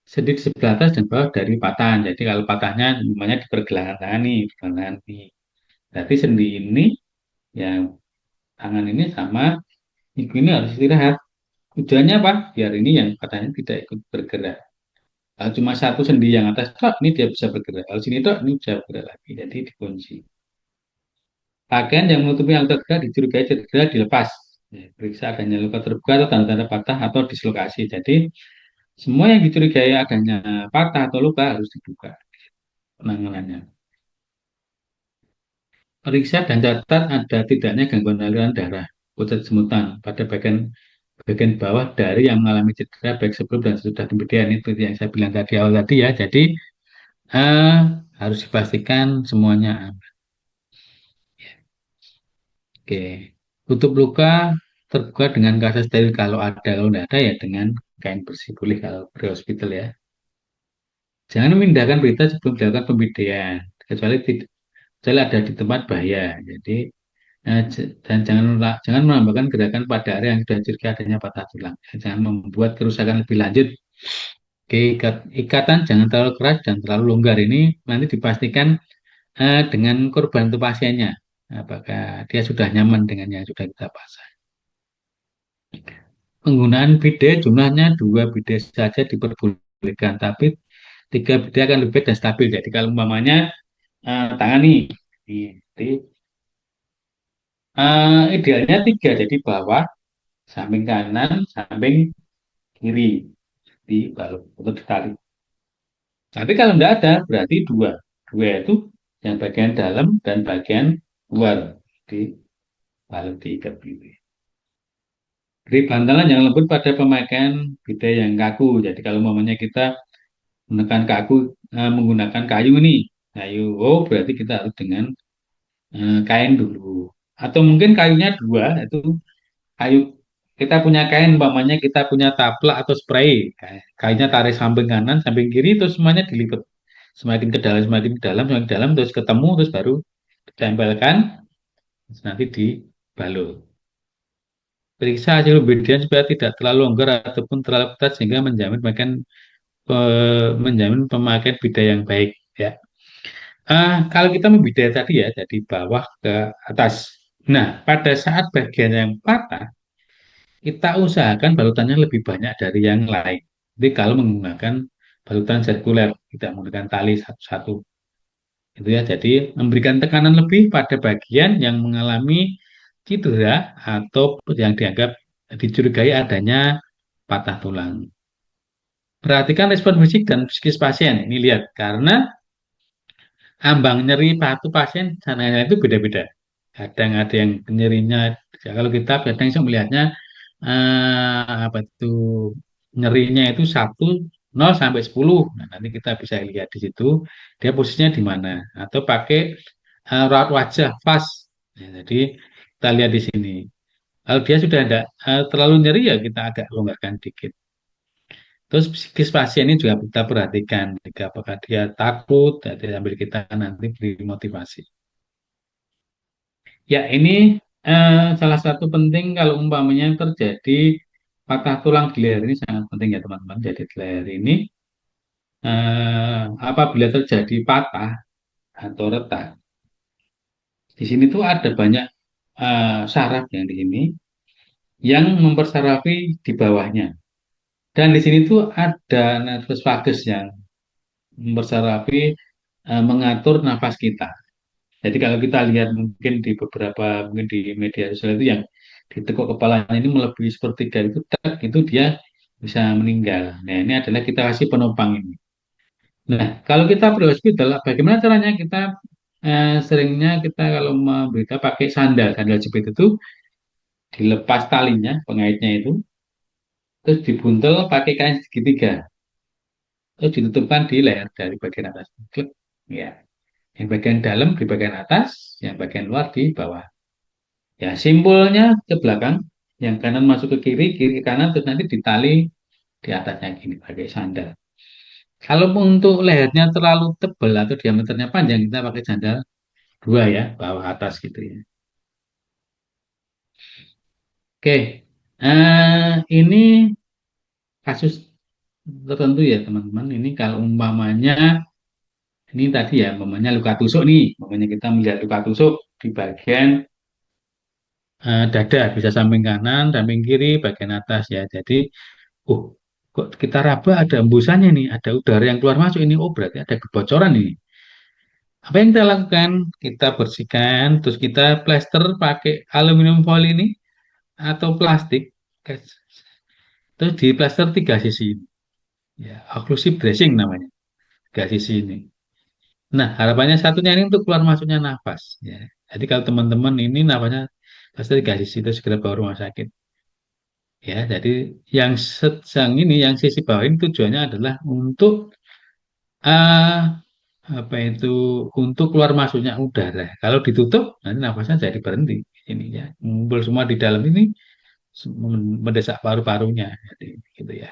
Sendi di sebelah atas dan bawah dari patahan. Jadi kalau patahnya namanya di pergelangan tangan nih, pergelangan ini. Berarti sendi ini, yang tangan ini sama, ini harus istirahat. Tujuannya apa? Biar ini yang patahnya tidak ikut bergerak. Kalau cuma satu sendi yang atas, tok, ini dia bisa bergerak. Kalau sini, tok, ini bisa bergerak lagi. Jadi dikunci. Pakaian yang menutupi yang tergerak dicurigai cedera dilepas. Ya, periksa adanya luka terbuka atau tanda-tanda patah atau dislokasi. Jadi semua yang dicurigai adanya patah atau luka harus dibuka penanganannya. Periksa dan catat ada tidaknya gangguan aliran darah, pucat semutan pada bagian bagian bawah dari yang mengalami cedera baik sebelum dan sesudah pembedian itu yang saya bilang tadi awal tadi ya. Jadi eh, harus dipastikan semuanya aman. Oke. Tutup luka terbuka dengan kaca steril kalau ada, kalau tidak ada ya dengan kain bersih boleh kalau pre hospital ya. Jangan memindahkan berita sebelum dilakukan pembedaian, kecuali ada di tempat bahaya. Jadi dan jangan menambahkan gerakan pada area yang sudah curiga adanya patah tulang. Jangan membuat kerusakan lebih lanjut. Oke, ikatan jangan terlalu keras dan terlalu longgar ini nanti dipastikan dengan korban itu pasiennya. Apakah dia sudah nyaman dengan yang sudah kita pasang. Penggunaan bidet jumlahnya dua bidet saja diperbolehkan, tapi tiga bidet akan lebih baik dan stabil. Jadi kalau umpamanya tangan nih, jadi idealnya tiga, jadi bawah, samping kanan, samping kiri di balut untuk ditarik. Tapi kalau tidak ada, berarti dua. Dua itu yang bagian dalam dan bagian luar di balut diikat gitu. Beri bantalan yang lembut pada pemakaian bidet yang kaku. Jadi kalau umpamanya kita menekan kaku menggunakan kayu ini, kayu, oh berarti kita harus dengan kain dulu. Atau mungkin kayunya dua, itu kayu kita punya kain, umpamanya kita punya taplak atau spray. Kainnya tarik samping kanan, samping kiri, terus semuanya dilipat. Semakin ke dalam, semakin ke dalam, semakin ke dalam, terus ketemu, terus baru ditempelkan, terus nanti dibalut. Periksa hasil pembedian supaya tidak terlalu longgar ataupun terlalu ketat sehingga menjamin pemakaian bidah yang baik. Ya. Kalau kita membidai tadi ya, dari bawah ke atas. Nah, pada saat bagian yang patah, kita usahakan balutannya lebih banyak dari yang lain. Jadi kalau menggunakan balutan sirkuler, tidak menggunakan tali satu-satu. Itu ya, jadi memberikan tekanan lebih pada bagian yang mengalami cedera atau yang dianggap dicurigai adanya patah tulang. Perhatikan respon fisik dan psikis pasien. Ini lihat, karena ambang nyeri batu pasien sananya itu beda-beda. Kadang ada yang nyerinya, ya kalau kita kadang bisa melihatnya apa itu nyerinya itu 1 0 sampai 10. Nah, nanti kita bisa lihat di situ dia posisinya di mana atau pakai raut wajah fast. Ya, jadi kita lihat di sini. Kalau dia sudah tidak terlalu nyeri ya kita agak longgarkan dikit. Terus psikis pasien ini juga kita perhatikan, jika apakah dia takut, jadi sambil kita nanti beri motivasi. Ya, ini salah satu penting kalau umpamanya terjadi patah tulang di leher ini sangat penting ya teman-teman. Jadi di leher ini apabila terjadi patah atau retak, di sini tuh ada banyak saraf yang di sini yang mempersarafi di bawahnya. Dan di sini tuh ada nervus vagus yang mempersarafi mengatur nafas kita. Jadi kalau kita lihat mungkin di beberapa mungkin di media sosial itu yang ditekuk kepalanya ini melebihi sepertiga itu tak itu dia bisa meninggal. Nah ini adalah kita kasih penopang ini. Nah kalau kita pre hospital bagaimana caranya kita seringnya kita kalau memberita pakai sandal sandal jepit itu dilepas talinya pengaitnya itu terus dibuntel pakai kain segitiga terus ditutupkan di leher dari bagian atas. Klik. Ya, yang bagian dalam di bagian atas, yang bagian luar di bawah. Ya, simpulnya ke belakang, yang kanan masuk ke kiri, kiri ke kanan, terus nanti ditali di atasnya gini pakai sandal. Kalau untuk lehernya terlalu tebal atau diameternya panjang, kita pakai sandal dua ya, bawah atas gitu ya. Oke, ini kasus tertentu ya teman-teman. Ini kalau umpamanya, ini tadi ya, umpamanya luka tusuk nih, umpamanya kita melihat luka tusuk di bagian dada, bisa samping kanan, samping kiri, bagian atas ya. Jadi oh, kok kita raba ada embusannya nih, ada udara yang keluar masuk ini. Oh, berarti ada kebocoran ini. Apa yang kita lakukan? Kita bersihkan, terus kita plester pakai aluminium foil ini atau plastik, terus di plester 3 sisi. Ya, occlusive dressing namanya, 3 sisi ini. Nah, harapannya satunya ini untuk keluar masuknya nafas. Ya. Jadi kalau teman-teman ini nafasnya plester 3 sisi itu segera bawa rumah sakit. Ya, jadi yang ini, yang sisi bawah ini tujuannya adalah untuk ah, apa itu untuk keluar masuknya udara. Kalau ditutup nanti nafasnya jadi berhenti. Ini ya, ngumpul semua di dalam ini mendesak paru-parunya. Jadi gitu ya.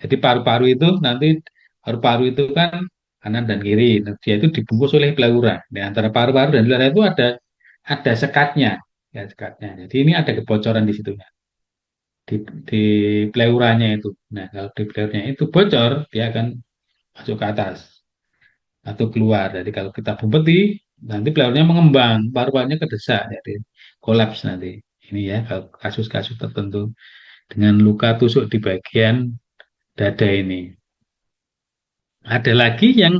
Jadi paru-paru itu nanti paru-paru itu kan kanan dan kiri. Nah, dia itu dibungkus oleh pleura. Di antara paru-paru dan pleura itu ada sekatnya, ya sekatnya. Jadi ini ada kebocoran di situ di, di pleuranya itu. Nah, kalau di pleuranya itu bocor, dia akan masuk ke atas atau keluar. Jadi kalau kita bumpeti, nanti pleuranya mengembang, paru-parunya kedesak, jadi kolaps nanti. Ini ya, kalau kasus-kasus tertentu dengan luka tusuk di bagian dada ini. Ada lagi yang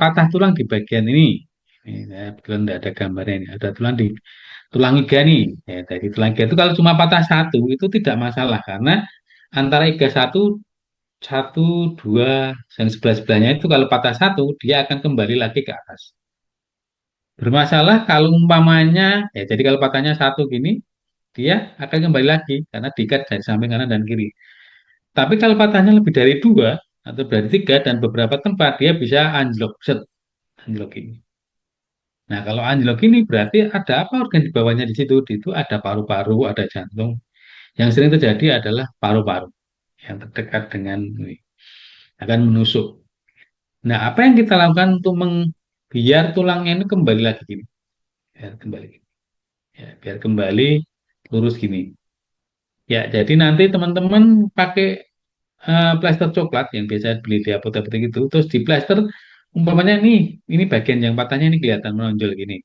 patah tulang di bagian ini. Ini ya, kebetulan tidak ada gambarnya ini. Ada tulang di tulang iga nih. Ya, dari tulang iga itu kalau cuma patah satu itu tidak masalah karena antara iga satu satu dua dan sebelah sebelahnya itu kalau patah satu dia akan kembali lagi ke atas. Bermasalah kalau umpamanya ya jadi kalau patahnya satu gini dia akan kembali lagi karena diikat dari samping kanan dan kiri. Tapi kalau patahnya lebih dari dua atau dari tiga dan beberapa tempat dia bisa anjlok, set, anjlok ini. Nah kalau anjlok ini berarti ada apa organ di bawahnya di situ? Itu ada paru-paru, ada jantung. Yang sering terjadi adalah paru-paru yang terdekat dengan ini akan menusuk. Nah, apa yang kita lakukan untuk biar tulangnya ini kembali lagi gini, biar kembali, ya, biar kembali lurus gini. Ya, jadi nanti teman-teman pakai plester coklat yang biasa beli di apotek-apotek itu, terus di plester umpamanya nih, ini bagian yang patahnya ini kelihatan menonjol gini.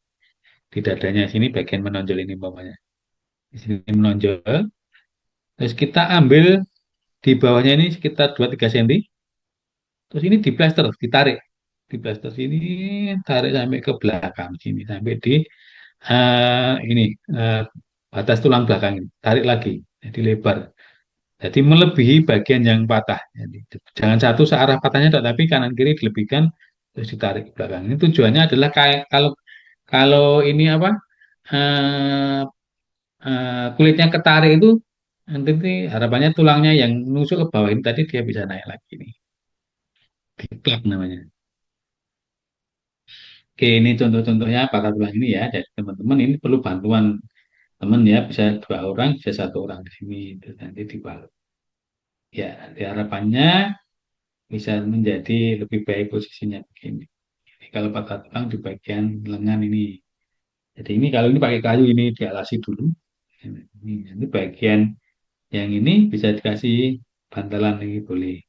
Di dadanya sini bagian menonjol ini umpamanya. Di sini menonjol. Terus kita ambil di bawahnya ini sekitar 2-3 cm. Terus ini di plester, ditarik. Di plester sini, tarik sampai ke belakang sini. Sampai di ini batas tulang belakang ini. Tarik lagi. Jadi lebar. Jadi melebihi bagian yang patah. Jadi, jangan satu searah patahnya, tapi kanan kiri dilebihkan terus ditarik ke belakang. Ini tujuannya adalah kayak kalau kalau ini apa kulitnya ketarik itu nanti harapannya tulangnya yang nusuk ke bawah ini tadi dia bisa naik lagi nih. Diklap namanya. Oke, ini contoh-contohnya patah tulang ini ya. Jadi teman-teman ini perlu bantuan teman ya, bisa 2 orang, bisa 1 orang di sini. Terus nanti dibalut. Ya, nanti harapannya bisa menjadi lebih baik posisinya begini. Jadi kalau patah tulang di bagian lengan ini. Jadi ini kalau ini pakai kayu ini dialasi dulu. Ini bagian yang ini bisa dikasih bantalan ini boleh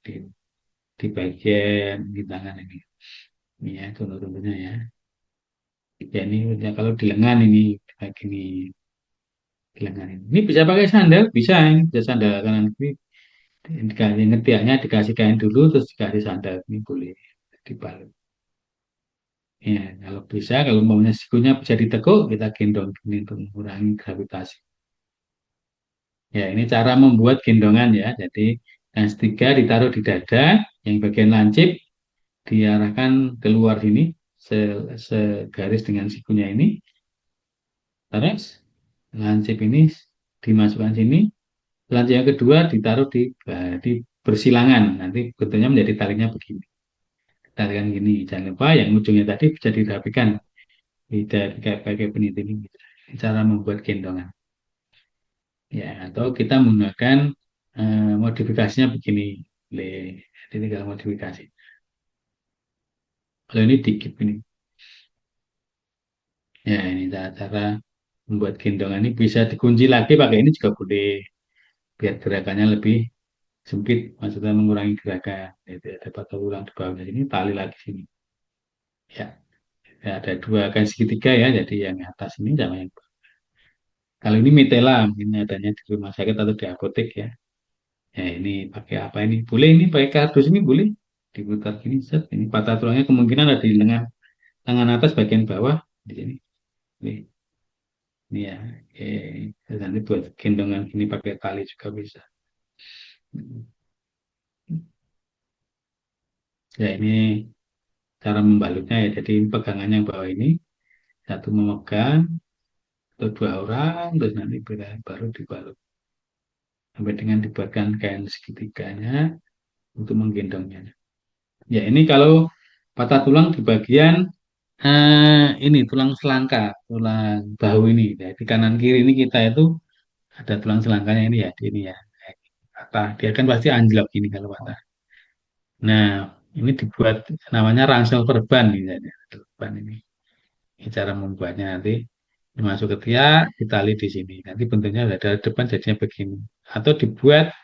di bagian di tangan ini. Ini ya contoh-contohnya ya. Ya ini ya, kalau di lengan ini kayak gini di lengan ini. Ini bisa pakai sandal, bisa ini bisa sandal kanan kiri. Dikasih ngetiaknya dikasih kain dulu terus dikasih sandal ini boleh dibalut. Ya, kalau bisa, kalau maunya sikunya bisa ditekuk, kita gendong ini untuk mengurangi gravitasi. Ya, ini cara membuat gendongan ya. Jadi, yang ketiga ditaruh di dada, yang bagian lancip diarahkan keluar sini, segaris dengan sikunya ini. Terus, lancip ini dimasukkan sini. Lancip yang kedua ditaruh di bersilangan. Nanti bentuknya menjadi talinya begini. Talikan gini. Jangan lupa yang ujungnya tadi bisa dirapikan. Tidak kayak pakai peniti ini. Cara membuat gendongan. Ya, atau kita menggunakan modifikasinya begini. Le, jadi tinggal modifikasi. Kalau ini dikit ini. Ya, ini cara membuat gendongan ini bisa dikunci lagi pakai ini juga boleh. Biar gerakannya lebih sempit, maksudnya mengurangi gerakan. Itu ada patah tulang di bawah sini, tali lagi sini. Ya, ya, ada dua kan segitiga ya, jadi yang atas ini sama yang bawah. Kalau ini mitela, ini adanya di rumah sakit atau di apotek ya. Ya ini pakai apa ini? Boleh ini pakai kardus ini boleh diputar gini set. Ini patah tulangnya kemungkinan ada di lengan tangan atas bagian bawah di sini. Ini ya. Oke. Terus nanti buat gendongan gini pakai tali juga bisa. Ya ini cara membalutnya ya. Jadi pegangannya yang bawah ini satu memegang atau 2 orang terus nanti baru dibalut sampai dengan dibuatkan kain segitiganya untuk menggendongnya. Ya ini kalau patah tulang di bagian ini tulang selangka, tulang bahu ini. Jadi kanan kiri ini kita itu ada tulang selangkanya ini ya, di ini ya. Patah, dia kan pasti anjlok ini kalau patah. Nah, ini dibuat namanya ransel perban nih, jadi perban ini. Ini cara membuatnya nanti dimasuk ke tiak, ditali di sini. Nanti bentuknya udah dari depan jadinya begini. Atau dibuat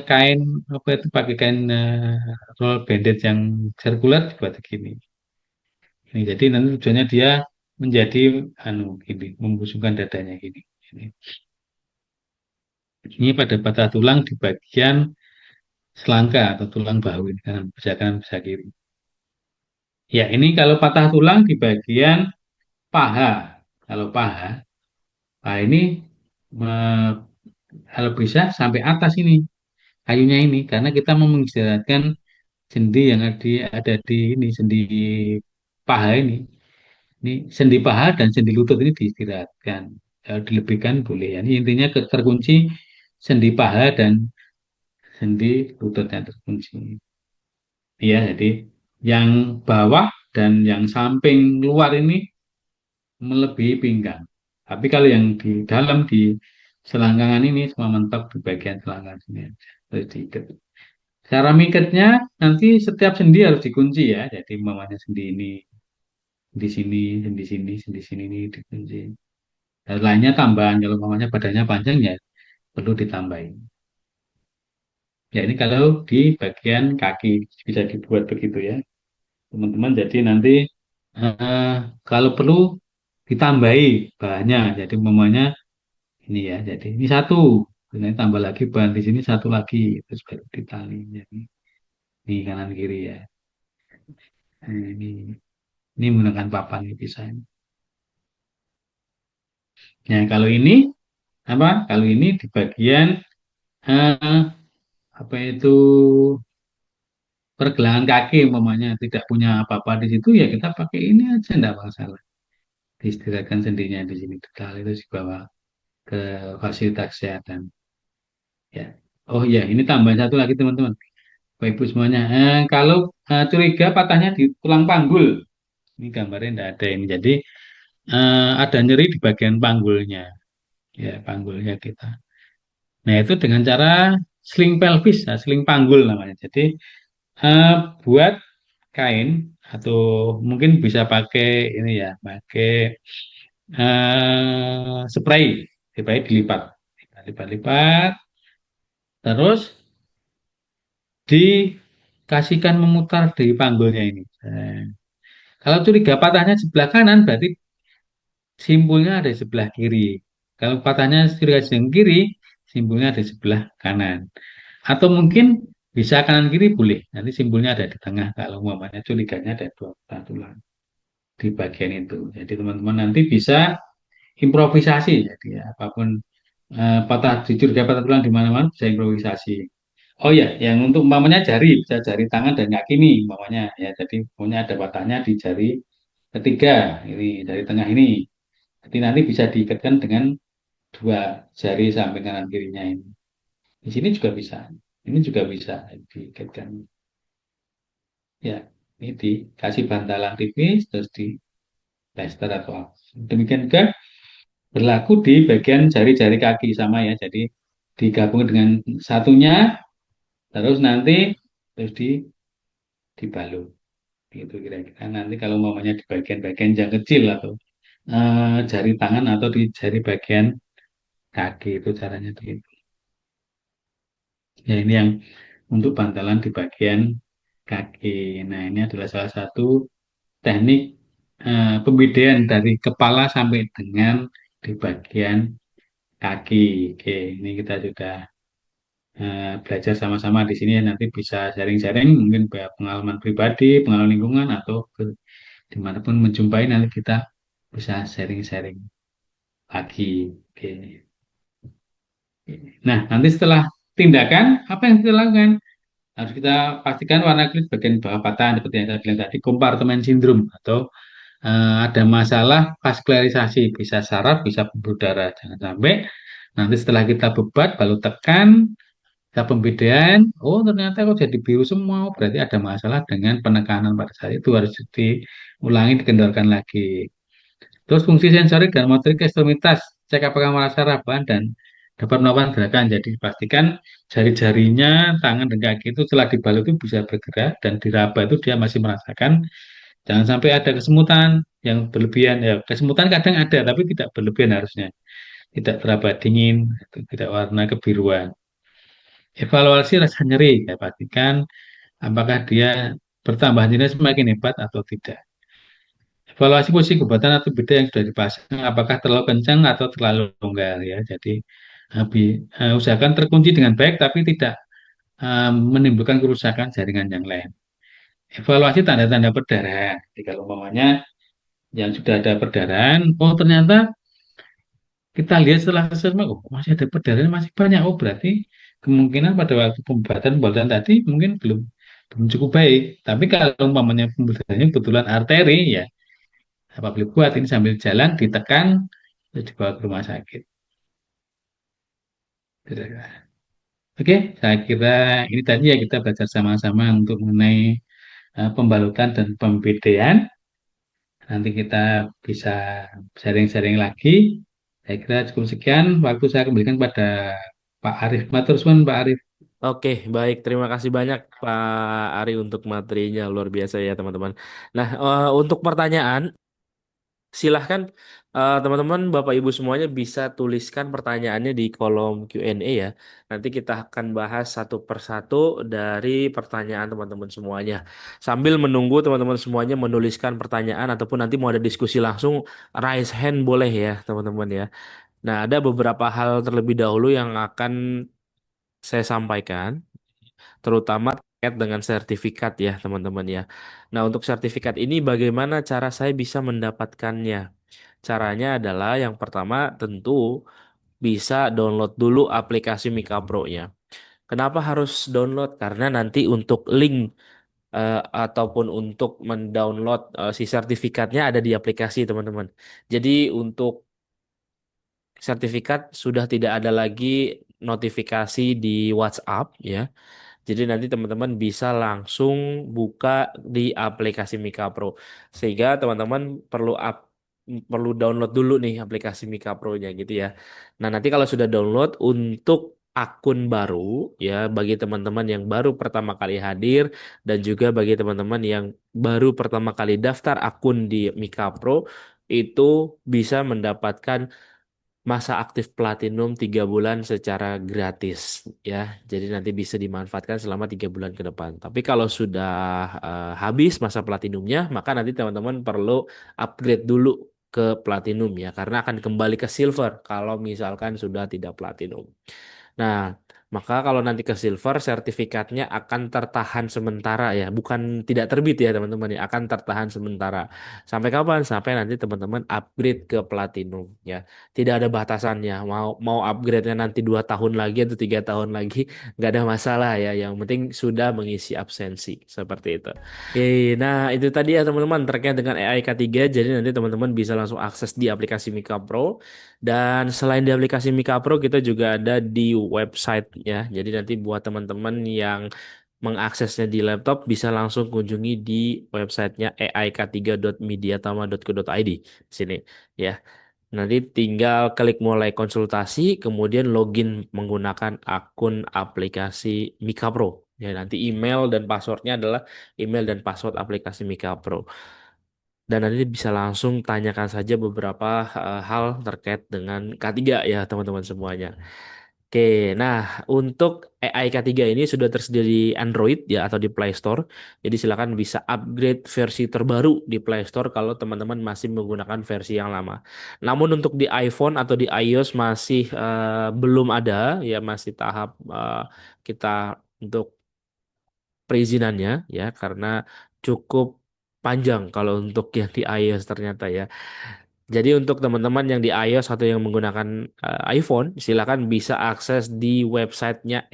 kain apa itu pakai kain roll bandage yang sirkular dibuat begini. Ini jadi nanti tujuannya dia menjadi anu gini, membusungkan dadanya gini. Ini pada patah tulang di bagian selangka atau tulang bahu ini kanan bisa kiri. Ya ini kalau patah tulang di bagian paha. Kalau paha ini eh, kalau bisa sampai atas ini kayunya ini karena kita mau mengistirahatkan sendi yang ada di ini sendi paha ini. Ini sendi paha dan sendi lutut ini diistirahatkan. Dilebihkan boleh. Ya. Ini intinya terkunci sendi paha dan sendi lututnya terkunci. Ya, jadi yang bawah dan yang samping luar ini melebihi pinggang. Tapi kalau yang di dalam di selangkangan ini semua mentok di bagian selangkangan sini aja. Terus diikat. Cara miketnya nanti setiap sendi harus dikunci ya. Jadi umpamanya sendi ini di sini, di sini ini dikunci. Dan lainnya tambahan kalau umpamanya badannya panjang ya perlu ditambahin. Ya ini kalau di bagian kaki bisa dibuat begitu ya, teman-teman. Jadi nanti eh, kalau perlu ditambahi bahannya. Jadi umpamanya ini ya, jadi ini satu, kemudian tambah lagi bahan di sini satu lagi, terus baru ditali. Jadi ini kanan kiri ya. Nah, ini menggunakan papan ini bisa. Nah kalau ini apa? Kalau ini di bagian eh, apa itu pergelangan kaki umpamanya tidak punya apa-apa di situ ya kita pakai ini aja enggak masalah. Diistirahatkan sendinya di sini ditali terus dibawa ke fasilitas kesehatan. Ya. Oh ya, ini tambahan satu lagi teman-teman. Bapak Ibu semuanya. Kalau curiga patahnya di tulang panggul, ini gambarnya tidak ada ini. Jadi ada nyeri di bagian panggulnya, ya panggulnya kita. Nah itu dengan cara sling pelvis, nah, sling panggul namanya. Jadi eh, buat kain atau mungkin bisa pakai ini ya, pakai spray, spray dilipat, lipat-lipat, terus dikasihkan memutar di panggulnya ini. Kalau curiga patahnya sebelah kanan, berarti simpulnya ada di sebelah kiri. Kalau patahnya curiga sebelah kiri, simpulnya ada di sebelah kanan. Atau mungkin bisa kanan kiri boleh. Nanti simpulnya ada di tengah. Kalau umpamanya curiganya ada dua patah tulang di bagian itu. Jadi teman-teman nanti bisa improvisasi. Jadi ya, apapun patah curiga patah tulang di mana-mana bisa improvisasi. Oh ya, yang untuk umpamanya jari, bisa jari tangan dan kaki nih umpamanya ya. Jadi punya ada patahnya di jari ketiga, ini dari tengah ini. Jadi nanti bisa diikatkan dengan dua jari samping kanan kirinya ini. Di sini juga bisa. Ini juga bisa diikatkan. Ya, ini dikasih bantalan tipis terus di plester atau apa. Demikian juga berlaku di bagian jari-jari kaki sama ya. Jadi digabung dengan satunya terus nanti terus dibalut. Gitu kira-kira nanti kalau umpamanya di bagian-bagian yang kecil atau jari tangan atau di jari bagian kaki itu caranya begitu. Ya ini yang untuk bantalan di bagian kaki. Nah ini adalah salah satu teknik pembedaan dari kepala sampai dengan di bagian kaki. Oke, ini kita sudah belajar sama-sama di sini ya. Nanti bisa sharing-sharing mungkin pengalaman pribadi, pengalaman lingkungan atau dimanapun menjumpai nanti kita bisa sharing-sharing lagi. Oke. Nah, nanti setelah tindakan, apa yang kita lakukan? Harus kita pastikan warna kulit bagian bawah patah seperti yang saya bilang tadi, kompartemen sindrom atau ada masalah vaskularisasi, bisa saraf, bisa pembuluh darah. Jangan sampai nanti setelah kita bebat, lalu tekan, kita pembedaan, oh ternyata kok jadi biru semua, oh, berarti ada masalah dengan penekanan pada saat itu harus diulangi, dikendalikan lagi. Terus fungsi sensorik dan motorik ekstremitas, cek apakah merasa rebahan dan dapat melakukan gerakan. Jadi pastikan jari-jarinya, tangan dan kaki itu setelah dibalut itu bisa bergerak dan diraba itu dia masih merasakan. Jangan sampai ada kesemutan yang berlebihan. Ya, kesemutan kadang ada, tapi tidak berlebihan harusnya. Tidak teraba dingin, tidak warna kebiruan. Evaluasi rasa nyeri, ya pastikan apakah dia bertambah nyeri semakin hebat atau tidak. Evaluasi posisi jembatan atau beda yang sudah dipasang, apakah terlalu kencang atau terlalu longgar ya. Jadi usahakan terkunci dengan baik tapi tidak menimbulkan kerusakan jaringan yang lain. Evaluasi tanda-tanda perdarahan. Jadi kalau umpamanya yang sudah ada perdarahan, oh ternyata kita lihat setelah assessment, oh masih ada perdarahan masih banyak. Oh berarti kemungkinan pada waktu pembuatan tadi mungkin belum belum cukup baik. Tapi kalau umpamanya pembuluhannya kebetulan arteri ya apa boleh buat ini sambil jalan ditekan terus dibawa ke rumah sakit. Oke, saya kira ini tadi ya kita belajar sama-sama untuk mengenai pembalutan dan pembedahan. Nanti kita bisa sharing-sharing lagi Saya kira cukup sekian waktu saya kembalikan pada Pak Arif. Matur suwun Pak Arif.
Oke, baik. Terima kasih banyak Pak Ari untuk materinya luar biasa ya teman-teman. Nah, untuk pertanyaan, silahkan teman-teman, Bapak Ibu semuanya bisa tuliskan pertanyaannya di kolom Q&A ya. Nanti kita akan bahas satu persatu dari pertanyaan teman-teman semuanya. Sambil menunggu teman-teman semuanya menuliskan pertanyaan ataupun nanti mau ada diskusi langsung, raise hand boleh ya teman-teman ya. Nah, ada beberapa hal terlebih dahulu yang akan saya sampaikan, terutama terkait dengan sertifikat ya teman-teman ya. Nah, untuk sertifikat ini bagaimana cara saya bisa mendapatkannya? Caranya adalah yang pertama tentu bisa download dulu aplikasi Mika Pro-nya. Kenapa harus download? Karena nanti untuk link ataupun untuk mendownload si sertifikatnya ada di aplikasi teman-teman. Jadi untuk sertifikat sudah tidak ada lagi notifikasi di WhatsApp ya. Jadi nanti teman-teman bisa langsung buka di aplikasi Mika Pro. Sehingga teman-teman perlu download dulu nih aplikasi Mika Pro-nya gitu ya. Nah, nanti kalau sudah download untuk akun baru ya bagi teman-teman yang baru pertama kali hadir dan juga bagi teman-teman yang baru pertama kali daftar akun di Mika Pro itu bisa mendapatkan masa aktif platinum 3 bulan secara gratis ya. Jadi nanti bisa dimanfaatkan selama 3 bulan ke depan. Tapi kalau sudah habis masa platinumnya, maka nanti teman-teman perlu upgrade dulu ke platinum ya, karena akan kembali ke silver kalau misalkan sudah tidak platinum. Nah, maka kalau nanti ke silver, sertifikatnya akan tertahan sementara ya, bukan tidak terbit ya teman-teman ya, akan tertahan sementara. Sampai kapan? Sampai nanti teman-teman upgrade ke platinum ya. Tidak ada batasannya. Mau mau upgrade-nya nanti 2 tahun lagi atau 3 tahun lagi, nggak ada masalah ya. Yang penting sudah mengisi absensi seperti itu. Oke, nah itu tadi ya teman-teman terkait dengan AI K3. Jadi nanti teman-teman bisa langsung akses di aplikasi Mika Pro. Dan selain di aplikasi Mika Pro, kita juga ada di website ya. Jadi nanti buat teman-teman yang mengaksesnya di laptop bisa langsung kunjungi di websitenya aik3.mediatama.co.id sini ya. Nanti tinggal klik mulai konsultasi, kemudian login menggunakan akun aplikasi Mika Pro. Ya, nanti email dan passwordnya adalah email dan password aplikasi Mika Pro. Dan nanti bisa langsung tanyakan saja beberapa hal terkait dengan K3 ya teman-teman semuanya. Oke, nah untuk AI K3 ini sudah tersedia di Android ya atau di Play Store. Jadi silakan bisa upgrade versi terbaru di Play Store kalau teman-teman masih menggunakan versi yang lama. Namun untuk di iPhone atau di iOS masih belum ada ya, masih tahap kita untuk perizinannya ya, karena cukup panjang kalau untuk yang di iOS ternyata ya. Jadi untuk teman-teman yang di iOS atau yang menggunakan iPhone, silakan bisa akses di websitenya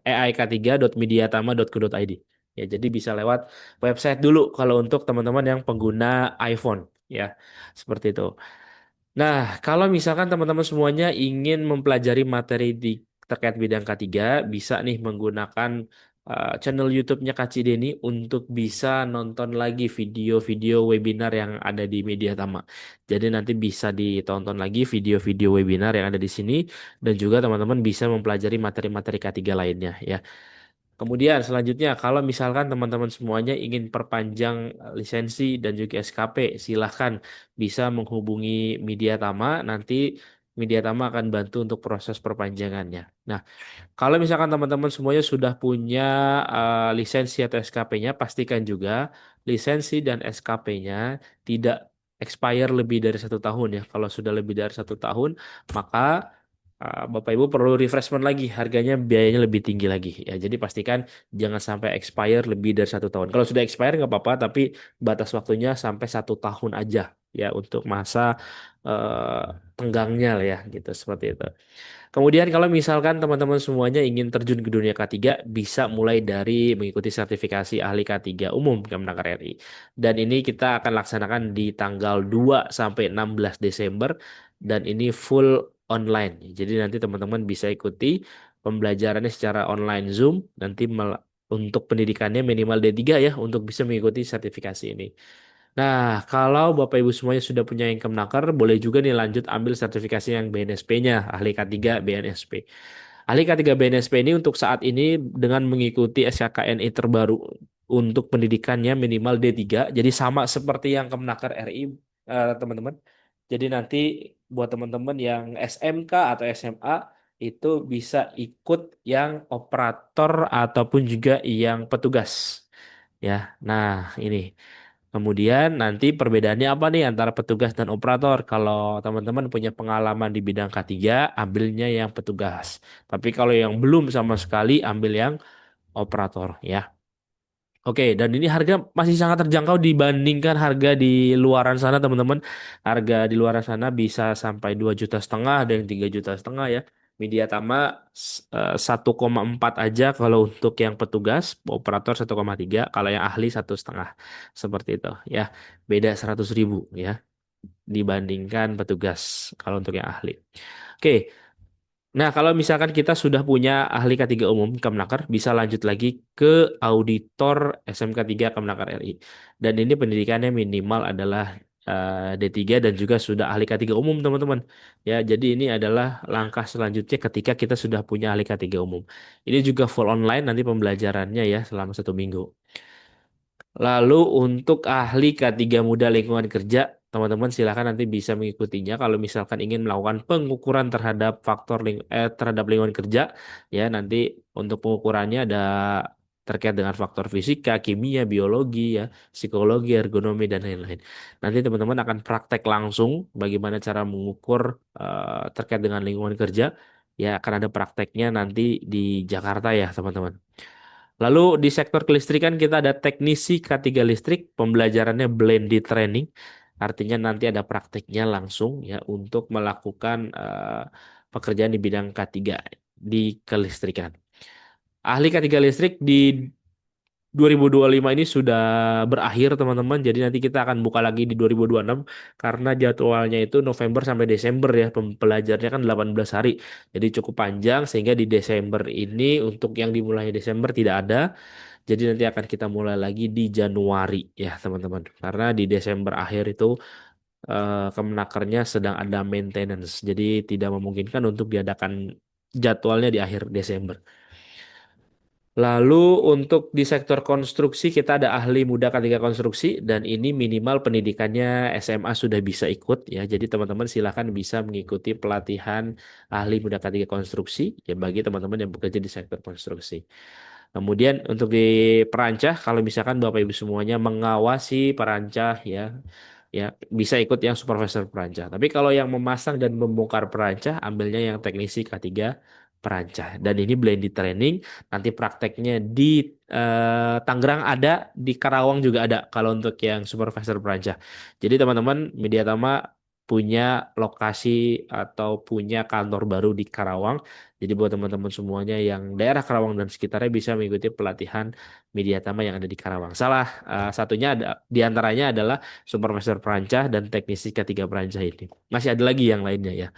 aik3.mediatama.co.id. Ya, jadi bisa lewat website dulu kalau untuk teman-teman yang pengguna iPhone ya. Seperti itu. Nah, kalau misalkan teman-teman semuanya ingin mempelajari materi terkait bidang K3, bisa nih menggunakan channel YouTube-nya Kak Cideni untuk bisa nonton lagi video-video webinar yang ada di Mediatama. Jadi nanti bisa ditonton lagi video-video webinar yang ada di sini dan juga teman-teman bisa mempelajari materi-materi K3 lainnya ya. Kemudian selanjutnya kalau misalkan teman-teman semuanya ingin perpanjang lisensi dan juga SKP, silahkan bisa menghubungi Mediatama. Nanti Mediatama akan bantu untuk proses perpanjangannya. Nah, kalau misalkan teman-teman semuanya sudah punya lisensi atau SKP-nya, pastikan juga lisensi dan SKP-nya tidak expire lebih dari 1 tahun ya. Kalau sudah lebih dari 1 tahun, maka Bapak Ibu perlu refreshment lagi, harganya biayanya lebih tinggi lagi ya. Jadi pastikan jangan sampai expire lebih dari 1 tahun. Kalau sudah expire nggak apa-apa, tapi batas waktunya sampai 1 tahun aja ya untuk masa eh, tenggangnya lah ya gitu seperti itu. Kemudian kalau misalkan teman-teman semuanya ingin terjun ke dunia K3, bisa mulai dari mengikuti sertifikasi ahli K3 umum Kemenaker RI. Dan ini kita akan laksanakan di tanggal 2 sampai 16 Desember dan ini full online. Jadi nanti teman-teman bisa ikuti pembelajarannya secara online Zoom, nanti untuk pendidikannya minimal D3 ya untuk bisa mengikuti sertifikasi ini. Nah, kalau Bapak Ibu semuanya sudah punya income nakar, boleh juga nih lanjut ambil sertifikasi yang BNSP-nya, ahli K3 BNSP. Ahli K3 BNSP ini untuk saat ini dengan mengikuti SKKNI terbaru untuk pendidikannya minimal D3, jadi sama seperti yang Kemenaker RI, teman-teman. Jadi nanti buat teman-teman yang SMK atau SMA itu bisa ikut yang operator ataupun juga yang petugas. Ya, nah ini. Kemudian nanti perbedaannya apa nih antara petugas dan operator? Kalau teman-teman punya pengalaman di bidang K3, ambilnya yang petugas. Tapi kalau yang belum sama sekali, ambil yang operator ya. Oke, dan ini harga masih sangat terjangkau dibandingkan harga di luaran sana, teman-teman. Harga di luaran sana bisa sampai 2,5 juta, ada yang 3,5 juta ya. Mediatama 1,4 aja kalau untuk yang petugas, operator 1,3, kalau yang ahli 1,5. Seperti itu ya. Beda 100.000 ya dibandingkan petugas kalau untuk yang ahli. Oke, nah, kalau misalkan kita sudah punya ahli K3 umum Kemnaker, bisa lanjut lagi ke auditor SMK 3 Kemnaker RI. Dan ini pendidikannya minimal adalah D3 dan juga sudah ahli K3 umum, teman-teman. Ya, jadi ini adalah langkah selanjutnya ketika kita sudah punya ahli K3 umum. Ini juga full online nanti pembelajarannya ya selama 1 minggu. Lalu untuk ahli K3 muda lingkungan kerja, teman-teman silakan nanti bisa mengikutinya kalau misalkan ingin melakukan pengukuran terhadap terhadap lingkungan kerja ya nanti untuk pengukurannya ada terkait dengan faktor fisika, kimia, biologi ya, psikologi, ergonomi dan lain-lain. Nanti teman-teman akan praktek langsung bagaimana cara mengukur terkait dengan lingkungan kerja. Ya akan ada prakteknya nanti di Jakarta ya, teman-teman. Lalu di sektor kelistrikan kita ada teknisi K3 listrik, pembelajarannya blended training. Artinya nanti ada prakteknya langsung ya untuk melakukan pekerjaan di bidang K3 di kelistrikan. Ahli K3 listrik di 2025 ini sudah berakhir, teman-teman. Jadi nanti kita akan buka lagi di 2026 karena jadwalnya itu November sampai Desember ya. Pembelajarnya kan 18 hari. Jadi cukup panjang sehingga di Desember ini untuk yang dimulai Desember tidak ada. Jadi nanti akan kita mulai lagi di Januari ya, teman-teman. Karena di Desember akhir itu Kemenakernya sedang ada maintenance. Jadi tidak memungkinkan untuk diadakan jadwalnya di akhir Desember. Lalu untuk di sektor konstruksi kita ada ahli muda K3 konstruksi dan ini minimal pendidikannya SMA sudah bisa ikut ya. Jadi teman-teman silakan bisa mengikuti pelatihan ahli muda K3 konstruksi ya bagi teman-teman yang bekerja di sektor konstruksi. Kemudian untuk di perancah kalau misalkan Bapak Ibu semuanya mengawasi perancah ya bisa ikut yang supervisor perancah. Tapi kalau yang memasang dan membongkar perancah ambilnya yang teknisi K3 perancah. Dan ini blended training. Nanti prakteknya di Tangerang ada, di Karawang juga ada kalau untuk yang supervisor perancah. Jadi teman-teman Mediatama punya lokasi atau punya kantor baru di Karawang. Jadi buat teman-teman semuanya yang daerah Karawang dan sekitarnya bisa mengikuti pelatihan Mediatama yang ada di Karawang. Salah satunya ada di antaranya adalah supervisor perancah dan teknisi K3 perancah ini. Masih ada lagi yang lainnya ya.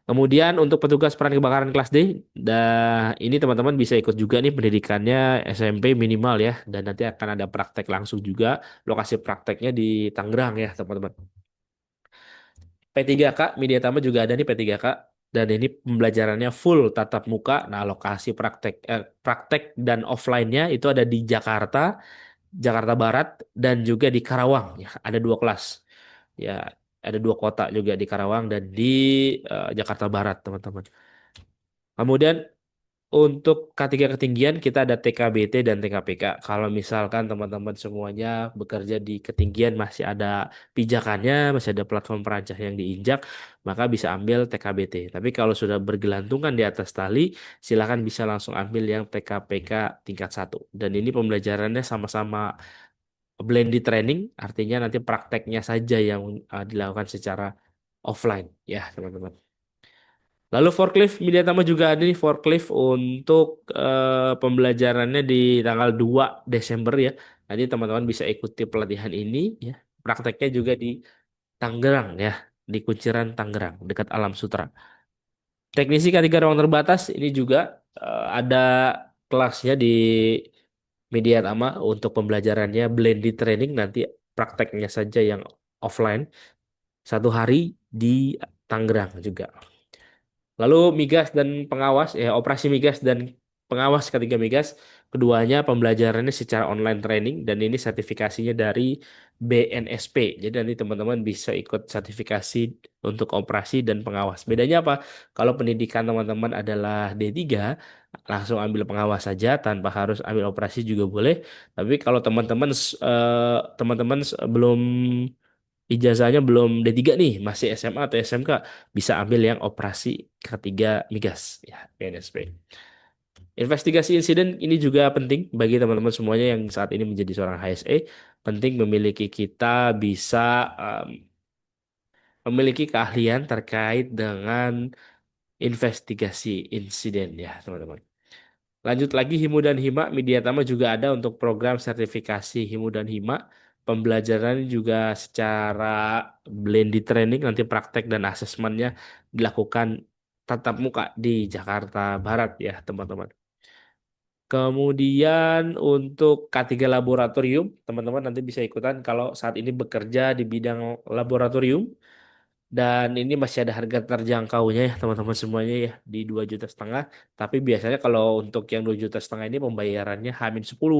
Kemudian untuk petugas pemadam kebakaran kelas D, ini teman-teman bisa ikut juga nih pendidikannya SMP minimal ya, dan nanti akan ada praktek langsung juga. Lokasi prakteknya di Tangerang ya, teman-teman. P3K, Media Tama juga ada nih P3K, dan ini pembelajarannya full tatap muka. Nah, lokasi praktek dan offline-nya itu ada di Jakarta, Jakarta Barat, dan juga di Karawang. Ya, ada 2 kelas. Ya, ada 2 kota juga di Karawang dan di Jakarta Barat, teman-teman. Kemudian untuk K3 ketinggian kita ada TKBT dan TKPK. Kalau misalkan teman-teman semuanya bekerja di ketinggian masih ada pijakannya, masih ada platform perancah yang diinjak, maka bisa ambil TKBT. Tapi kalau sudah bergelantungan di atas tali, silakan bisa langsung ambil yang TKPK tingkat 1. Dan ini pembelajarannya sama-sama blended training, artinya nanti prakteknya saja yang dilakukan secara offline ya, teman-teman. Lalu forklift Media Tama juga ada nih forklift untuk pembelajarannya di tanggal 2 Desember ya. Nanti teman-teman bisa ikuti pelatihan ini ya. Prakteknya juga di Tangerang ya, di Kunciran Tangerang dekat Alam Sutra. Teknisi K3 ruang terbatas ini juga ada kelasnya di Media Tama untuk pembelajarannya blended training nanti prakteknya saja yang offline, 1 hari di Tangerang juga. Lalu migas dan pengawas, ya operasi migas dan pengawas ketiga migas, keduanya pembelajarannya secara online training dan ini sertifikasinya dari BNSP. Jadi nanti teman-teman bisa ikut sertifikasi untuk operasi dan pengawas. Bedanya apa? Kalau pendidikan teman-teman adalah D3, langsung ambil pengawas saja tanpa harus ambil operasi juga boleh. Tapi kalau teman-teman belum ijazahnya belum D3 nih, masih SMA atau SMK, bisa ambil yang operasi ketiga migas, ya, PNSP. Investigasi insiden ini juga penting bagi teman-teman semuanya yang saat ini menjadi seorang HSE. Penting memiliki kita bisa um, memiliki keahlian terkait dengan investigasi insiden ya, teman-teman. Lanjut lagi Himu dan Hima, Media Tama juga ada untuk program sertifikasi Himu dan Hima. Pembelajaran juga secara blended training, nanti praktek dan asesmennya dilakukan tatap muka di Jakarta Barat ya teman-teman. Kemudian untuk K3 laboratorium, teman-teman nanti bisa ikutan kalau saat ini bekerja di bidang laboratorium. Dan ini masih ada harga terjangkaunya ya teman-teman semuanya ya di 2,5 juta. Tapi biasanya kalau untuk yang 2,5 juta ini pembayarannya H-10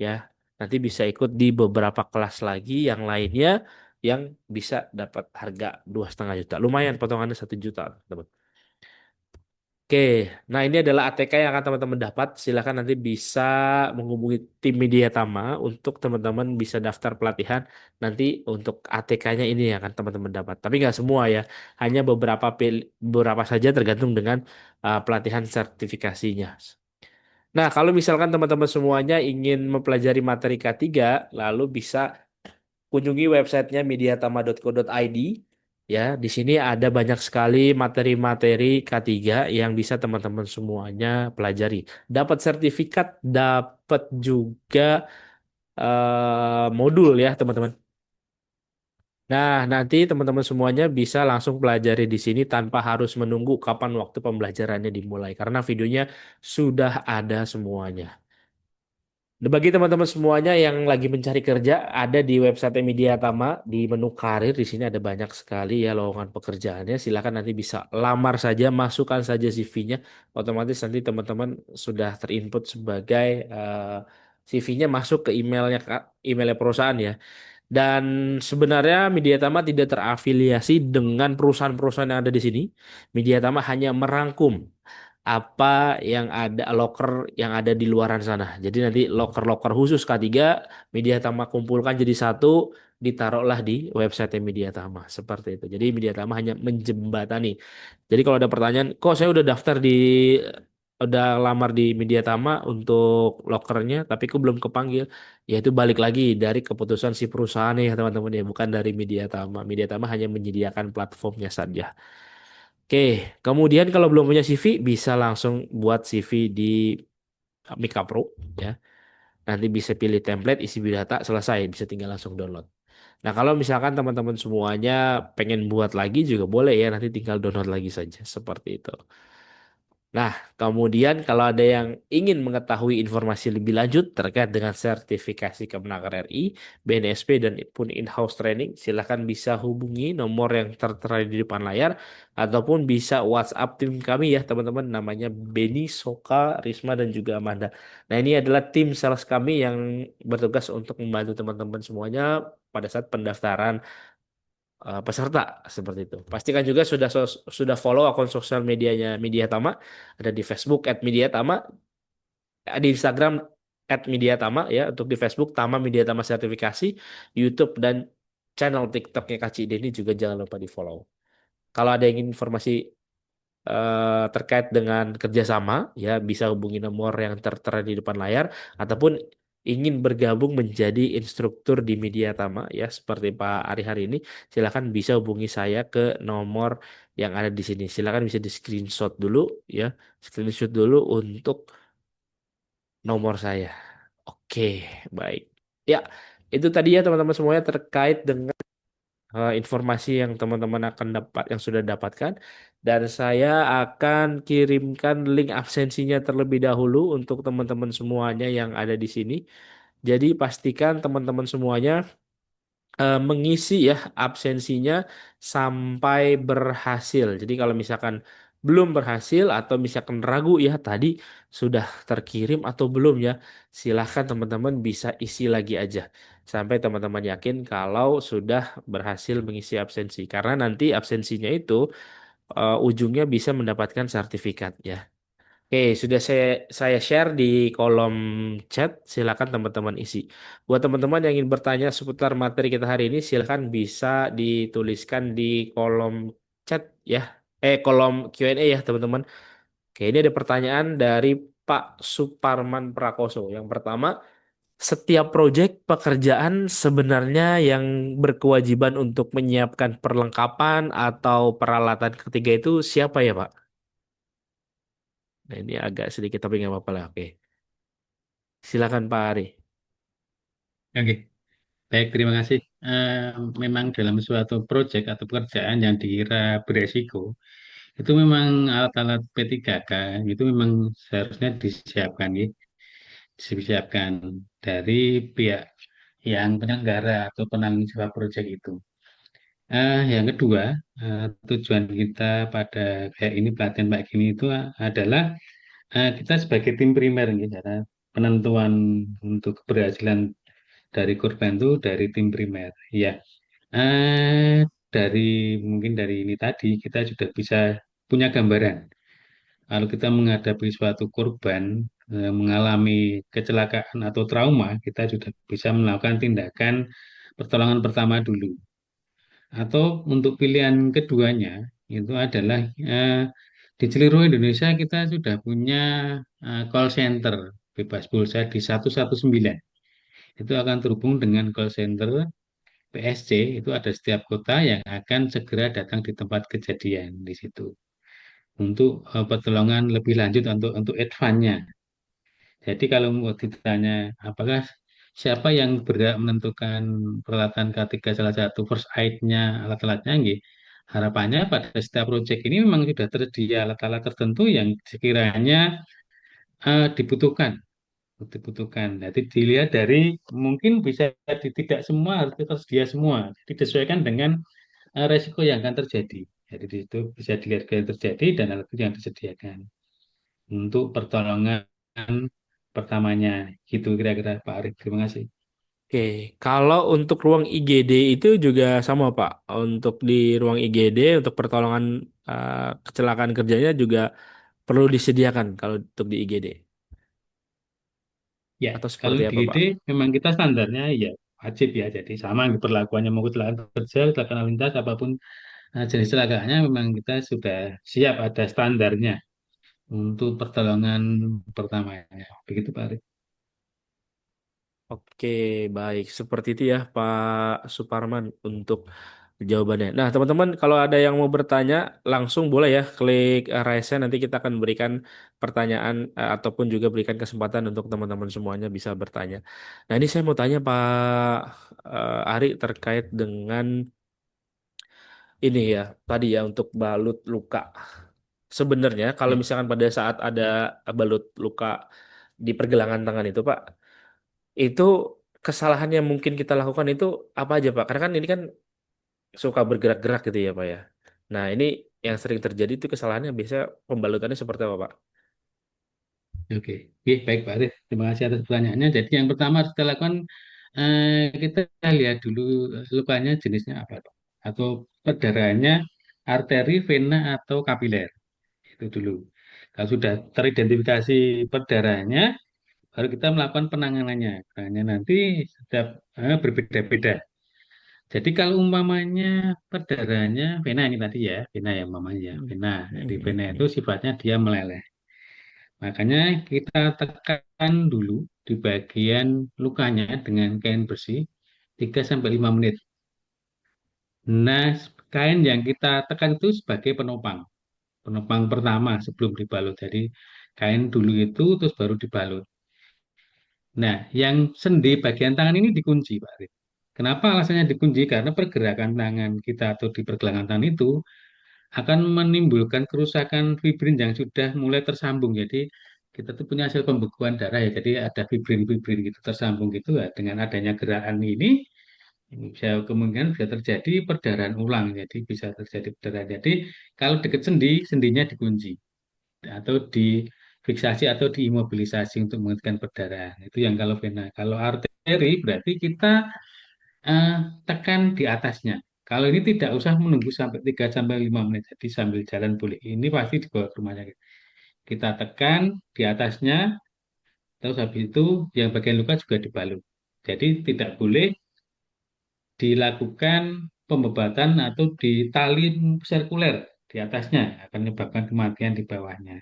ya. Nanti bisa ikut di beberapa kelas lagi yang lainnya yang bisa dapat harga 2,5 juta. Lumayan potongannya 1 juta, teman. Oke, nah ini adalah ATK yang akan teman-teman dapat. Silakan nanti bisa menghubungi tim Media Tama untuk teman-teman bisa daftar pelatihan. Nanti untuk ATK-nya ini yang akan teman-teman dapat. Tapi nggak semua ya, hanya beberapa saja tergantung dengan pelatihan sertifikasinya. Nah, kalau misalkan teman-teman semuanya ingin mempelajari materi K3, lalu bisa kunjungi websitenya mediatama.co.id. Ya, di sini ada banyak sekali materi-materi K3 yang bisa teman-teman semuanya pelajari. Dapat sertifikat, dapat juga modul ya, teman-teman. Nah, nanti teman-teman semuanya bisa langsung pelajari di sini tanpa harus menunggu kapan waktu pembelajarannya dimulai karena videonya sudah ada semuanya. Nah, bagi teman-teman semuanya yang lagi mencari kerja, ada di website Media Tama di menu karir di sini ada banyak sekali ya lowongan pekerjaannya. Silakan nanti bisa lamar saja, masukkan saja CV-nya. Otomatis nanti teman-teman sudah terinput sebagai CV-nya masuk ke emailnya perusahaan ya. Dan sebenarnya Mediatama tidak terafiliasi dengan perusahaan-perusahaan yang ada di sini. Mediatama hanya merangkum apa yang ada loker yang ada di luaran sana. Jadi nanti loker-loker khusus K3 Mediatama kumpulkan jadi satu, ditaruhlah di website Mediatama seperti itu. Jadi Mediatama hanya menjembatani. Jadi kalau ada pertanyaan, kok saya udah lamar di Mediatama untuk lokernya, tapi kok belum kepanggil? Ya itu balik lagi dari keputusan si perusahaan ya teman-teman ya, bukan dari Mediatama. Mediatama hanya menyediakan platformnya saja. Oke, kemudian kalau belum punya CV bisa langsung buat CV di Mika Pro ya. Nanti bisa pilih template, isi biodata, selesai, bisa tinggal langsung download. Nah, kalau misalkan teman-teman semuanya pengen buat lagi juga boleh ya, nanti tinggal download lagi saja seperti itu. Nah, kemudian kalau ada yang ingin mengetahui informasi lebih lanjut terkait dengan sertifikasi Kemenaker RI, BNSP, dan pun in-house training, silakan bisa hubungi nomor yang tertera di depan layar ataupun bisa WhatsApp tim kami ya teman-teman, namanya Beni, Soka, Risma, dan juga Amanda. Nah, ini adalah tim sales kami yang bertugas untuk membantu teman-teman semuanya pada saat pendaftaran peserta seperti itu. Pastikan juga sudah follow akun sosial medianya Media Tama, ada di Facebook @mediatama, di Instagram @mediatama ya untuk di Facebook Tama Media Tama Sertifikasi, YouTube dan channel TikToknya Kak Cideni juga jangan lupa di follow. Kalau ada yang ingin informasi terkait dengan kerjasama, ya bisa hubungi nomor yang tertera di depan layar ataupun ingin bergabung menjadi instruktur di Media Tama ya seperti Pak Ari hari ini, silakan bisa hubungi saya ke nomor yang ada di sini. Silakan bisa di screenshot dulu ya, screenshot dulu untuk nomor saya. Oke, baik. Ya, itu tadi ya teman-teman semuanya terkait dengan informasi yang teman-teman akan dapat yang sudah dapatkan dan saya akan kirimkan link absensinya terlebih dahulu untuk teman-teman semuanya yang ada di sini. Jadi pastikan teman-teman semuanya mengisi ya absensinya sampai berhasil. Jadi kalau misalkan belum berhasil atau misalkan ragu ya tadi sudah terkirim atau belum ya, silahkan teman-teman bisa isi lagi aja sampai teman-teman yakin kalau sudah berhasil mengisi absensi. Karena nanti absensinya itu ujungnya bisa mendapatkan sertifikat ya. Oke, sudah saya share di kolom chat. Silakan teman-teman isi. Buat teman-teman yang ingin bertanya seputar materi kita hari ini, silakan bisa dituliskan di kolom chat ya. Kolom Q&A ya, teman-teman. Oke, ini ada pertanyaan dari Pak Suparman Prakoso. Yang pertama, setiap proyek pekerjaan sebenarnya yang berkewajiban untuk menyiapkan perlengkapan atau peralatan ketiga itu siapa ya, Pak? Nah, ini agak sedikit tapi nggak apa-apa lah. Oke. Silakan Pak Ari.
Oke, baik, terima kasih. Memang dalam suatu proyek atau pekerjaan yang dikira beresiko, itu memang alat-alat P3K itu memang seharusnya disiapkan, ya. Disiapkan dari pihak yang penyelenggara atau penanggung jawab proyek itu. Yang kedua, tujuan kita pada kayak ini pelatihan kayak gini itu adalah kita sebagai tim primer, gitu, karena penentuan untuk keberhasilan dari korban itu dari tim primer. Ya, eh, dari mungkin dari ini tadi kita sudah bisa punya gambaran. Kalau kita menghadapi suatu korban mengalami kecelakaan atau trauma, kita sudah bisa melakukan tindakan pertolongan pertama dulu. Atau untuk pilihan keduanya itu adalah di seluruh Indonesia kita sudah punya call center bebas pulsa di 119. Itu akan terhubung dengan call center PSC, itu ada setiap kota yang akan segera datang di tempat kejadian di situ untuk pertolongan lebih lanjut untuk advance-nya. Jadi kalau mau ditanya apakah siapa yang berhak menentukan peralatan ketiga salah satu first aid-nya, alat-alatnya, nggih. Harapannya pada setiap proyek ini memang sudah tersedia alat-alat tertentu yang sekiranya dibutuhkan, dibutuhkan. Jadi dilihat dari mungkin bisa tidak semua harus tersedia semua. Jadi disesuaikan dengan resiko yang akan terjadi. Jadi di situ bisa dilihat yang terjadi dan alat yang disediakan untuk pertolongan pertamanya. Gitu kira-kira Pak Arif. Terima kasih.
Oke, kalau untuk ruang IGD itu juga sama Pak. Untuk di ruang IGD untuk pertolongan kecelakaan kerjanya juga perlu disediakan kalau untuk di IGD.
Ya,
Atau
kalau
seperti
di
apa Pak?
ide memang kita standarnya ya wajib ya. Jadi sama perlakuannya mau kecelakaan kerja, kecelakaan lalu lintas, apapun jenis kecelakaannya memang kita sudah siap ada standarnya untuk pertolongan pertamanya. Begitu Pak Arif.
Oke, baik. Seperti itu ya Pak Suparman untuk jawabannya. Nah, teman-teman kalau ada yang mau bertanya, langsung boleh ya klik raise hand. Nanti kita akan berikan pertanyaan ataupun juga berikan kesempatan untuk teman-teman semuanya bisa bertanya. Nah, ini saya mau tanya Pak Ari terkait dengan ini ya, tadi ya untuk balut luka. Sebenarnya kalau
Ya,
misalkan pada saat ada balut luka di pergelangan tangan itu Pak, itu kesalahan yang mungkin kita lakukan itu apa aja Pak? Karena kan ini kan suka bergerak-gerak gitu ya Pak ya. Nah ini yang sering terjadi itu kesalahannya biasanya pembalutannya seperti apa Pak?
oke. Oke, baik Pak Arif. Terima kasih atas pertanyaannya. Jadi yang pertama harus kita lakukan, kita lihat dulu lukanya jenisnya apa, Pak. Atau perdarahannya arteri, vena, atau kapiler. Itu dulu. Kalau sudah teridentifikasi perdarahannya, baru kita melakukan penanganannya. Penanganannya nanti setiap berbeda-beda. Jadi kalau umpamanya perdarahannya vena ini tadi ya, vena ya umpamanya ya,
Hmm.
vena. Jadi
Hmm,
vena itu
hmm,
sifatnya dia meleleh. Makanya kita tekan dulu di bagian lukanya dengan kain bersih 3 sampai 5 menit. Nah, kain yang kita tekan itu sebagai penopang. Penopang pertama sebelum dibalut. Jadi kain dulu itu terus baru dibalut. Nah, yang sendi bagian tangan ini dikunci, Pak Arif. Kenapa alasannya dikunci? Karena pergerakan tangan kita atau di pergelangan tangan itu akan menimbulkan kerusakan fibrin yang sudah mulai tersambung. Jadi kita tuh punya sel pembekuan darah ya. Jadi ada fibrin-fibrin gitu tersambung gitu ya. Dengan adanya gerakan ini Bisa kemungkinan bisa terjadi perdarahan ulang, jadi bisa terjadi perdarahan. Jadi kalau dekat sendi, sendinya dikunci atau difiksasi atau diimobilisasi untuk menghentikan perdarahan. Itu yang kalau vena. Kalau arteri berarti kita eh, tekan di atasnya. Kalau ini tidak usah menunggu sampai 3 sampai 5 menit. Jadi sambil jalan boleh. Ini pasti dibawa ke rumah sakit. Kita tekan di atasnya, terus habis itu yang bagian luka juga dibalut. Jadi tidak boleh dilakukan pembebatan atau ditali sirkuler di atasnya, akan menyebabkan kematian di bawahnya.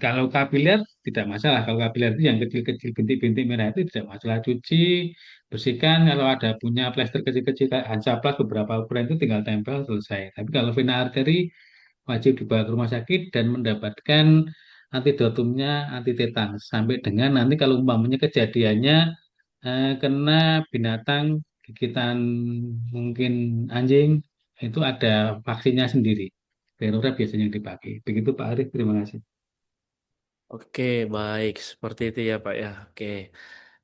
Kalau kapiler tidak masalah. Kalau kapiler itu yang kecil-kecil bintik-bintik merah itu tidak masalah. Cuci, bersihkan. Kalau ada punya plester kecil-kecil kayak Hansaplast beberapa ukuran itu tinggal tempel selesai. Tapi kalau vena arteri wajib dibawa ke rumah sakit dan mendapatkan antidotumnya anti tetanus sampai dengan nanti kalau umpamanya kejadiannya kena binatang gigitan mungkin anjing itu ada vaksinnya sendiri. Darurat biasanya yang dipakai. Begitu Pak Arif, terima kasih.
Oke, baik. Seperti itu ya, Pak ya. Oke.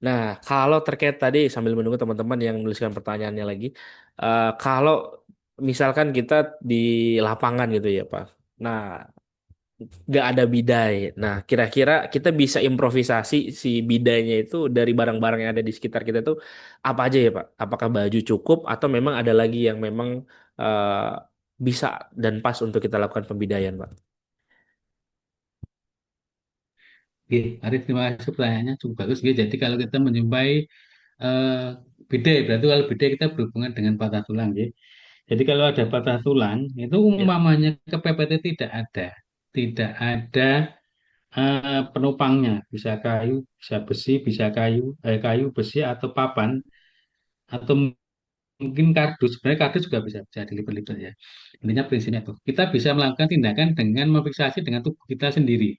Nah, kalau terkait tadi sambil menunggu teman-teman yang menuliskan pertanyaannya lagi, kalau misalkan kita di lapangan gitu ya, Pak. Nah, nggak ada bidai. Nah, kira-kira kita bisa improvisasi si bidainya itu dari barang-barang yang ada di sekitar kita itu apa aja ya, Pak? Apakah baju cukup atau memang ada lagi yang memang eh, bisa dan pas untuk kita lakukan pembidaian, Pak?
Oke, Arif, terima kasih pertanyaannya cukup bagus. Oke, jadi kalau kita menjumpai eh, bidai, berarti kalau bidai kita berhubungan dengan patah tulang. Ya. Jadi kalau ada patah tulang, itu
Ya.
umpamanya kepepet tidak ada penopangnya, bisa kayu, bisa besi, bisa kayu, besi atau papan, atau mungkin kardus. Sebenarnya kardus juga bisa dilipat-lipat ya. Intinya prinsipnya itu. Kita bisa melakukan tindakan dengan memfiksasi dengan tubuh kita sendiri.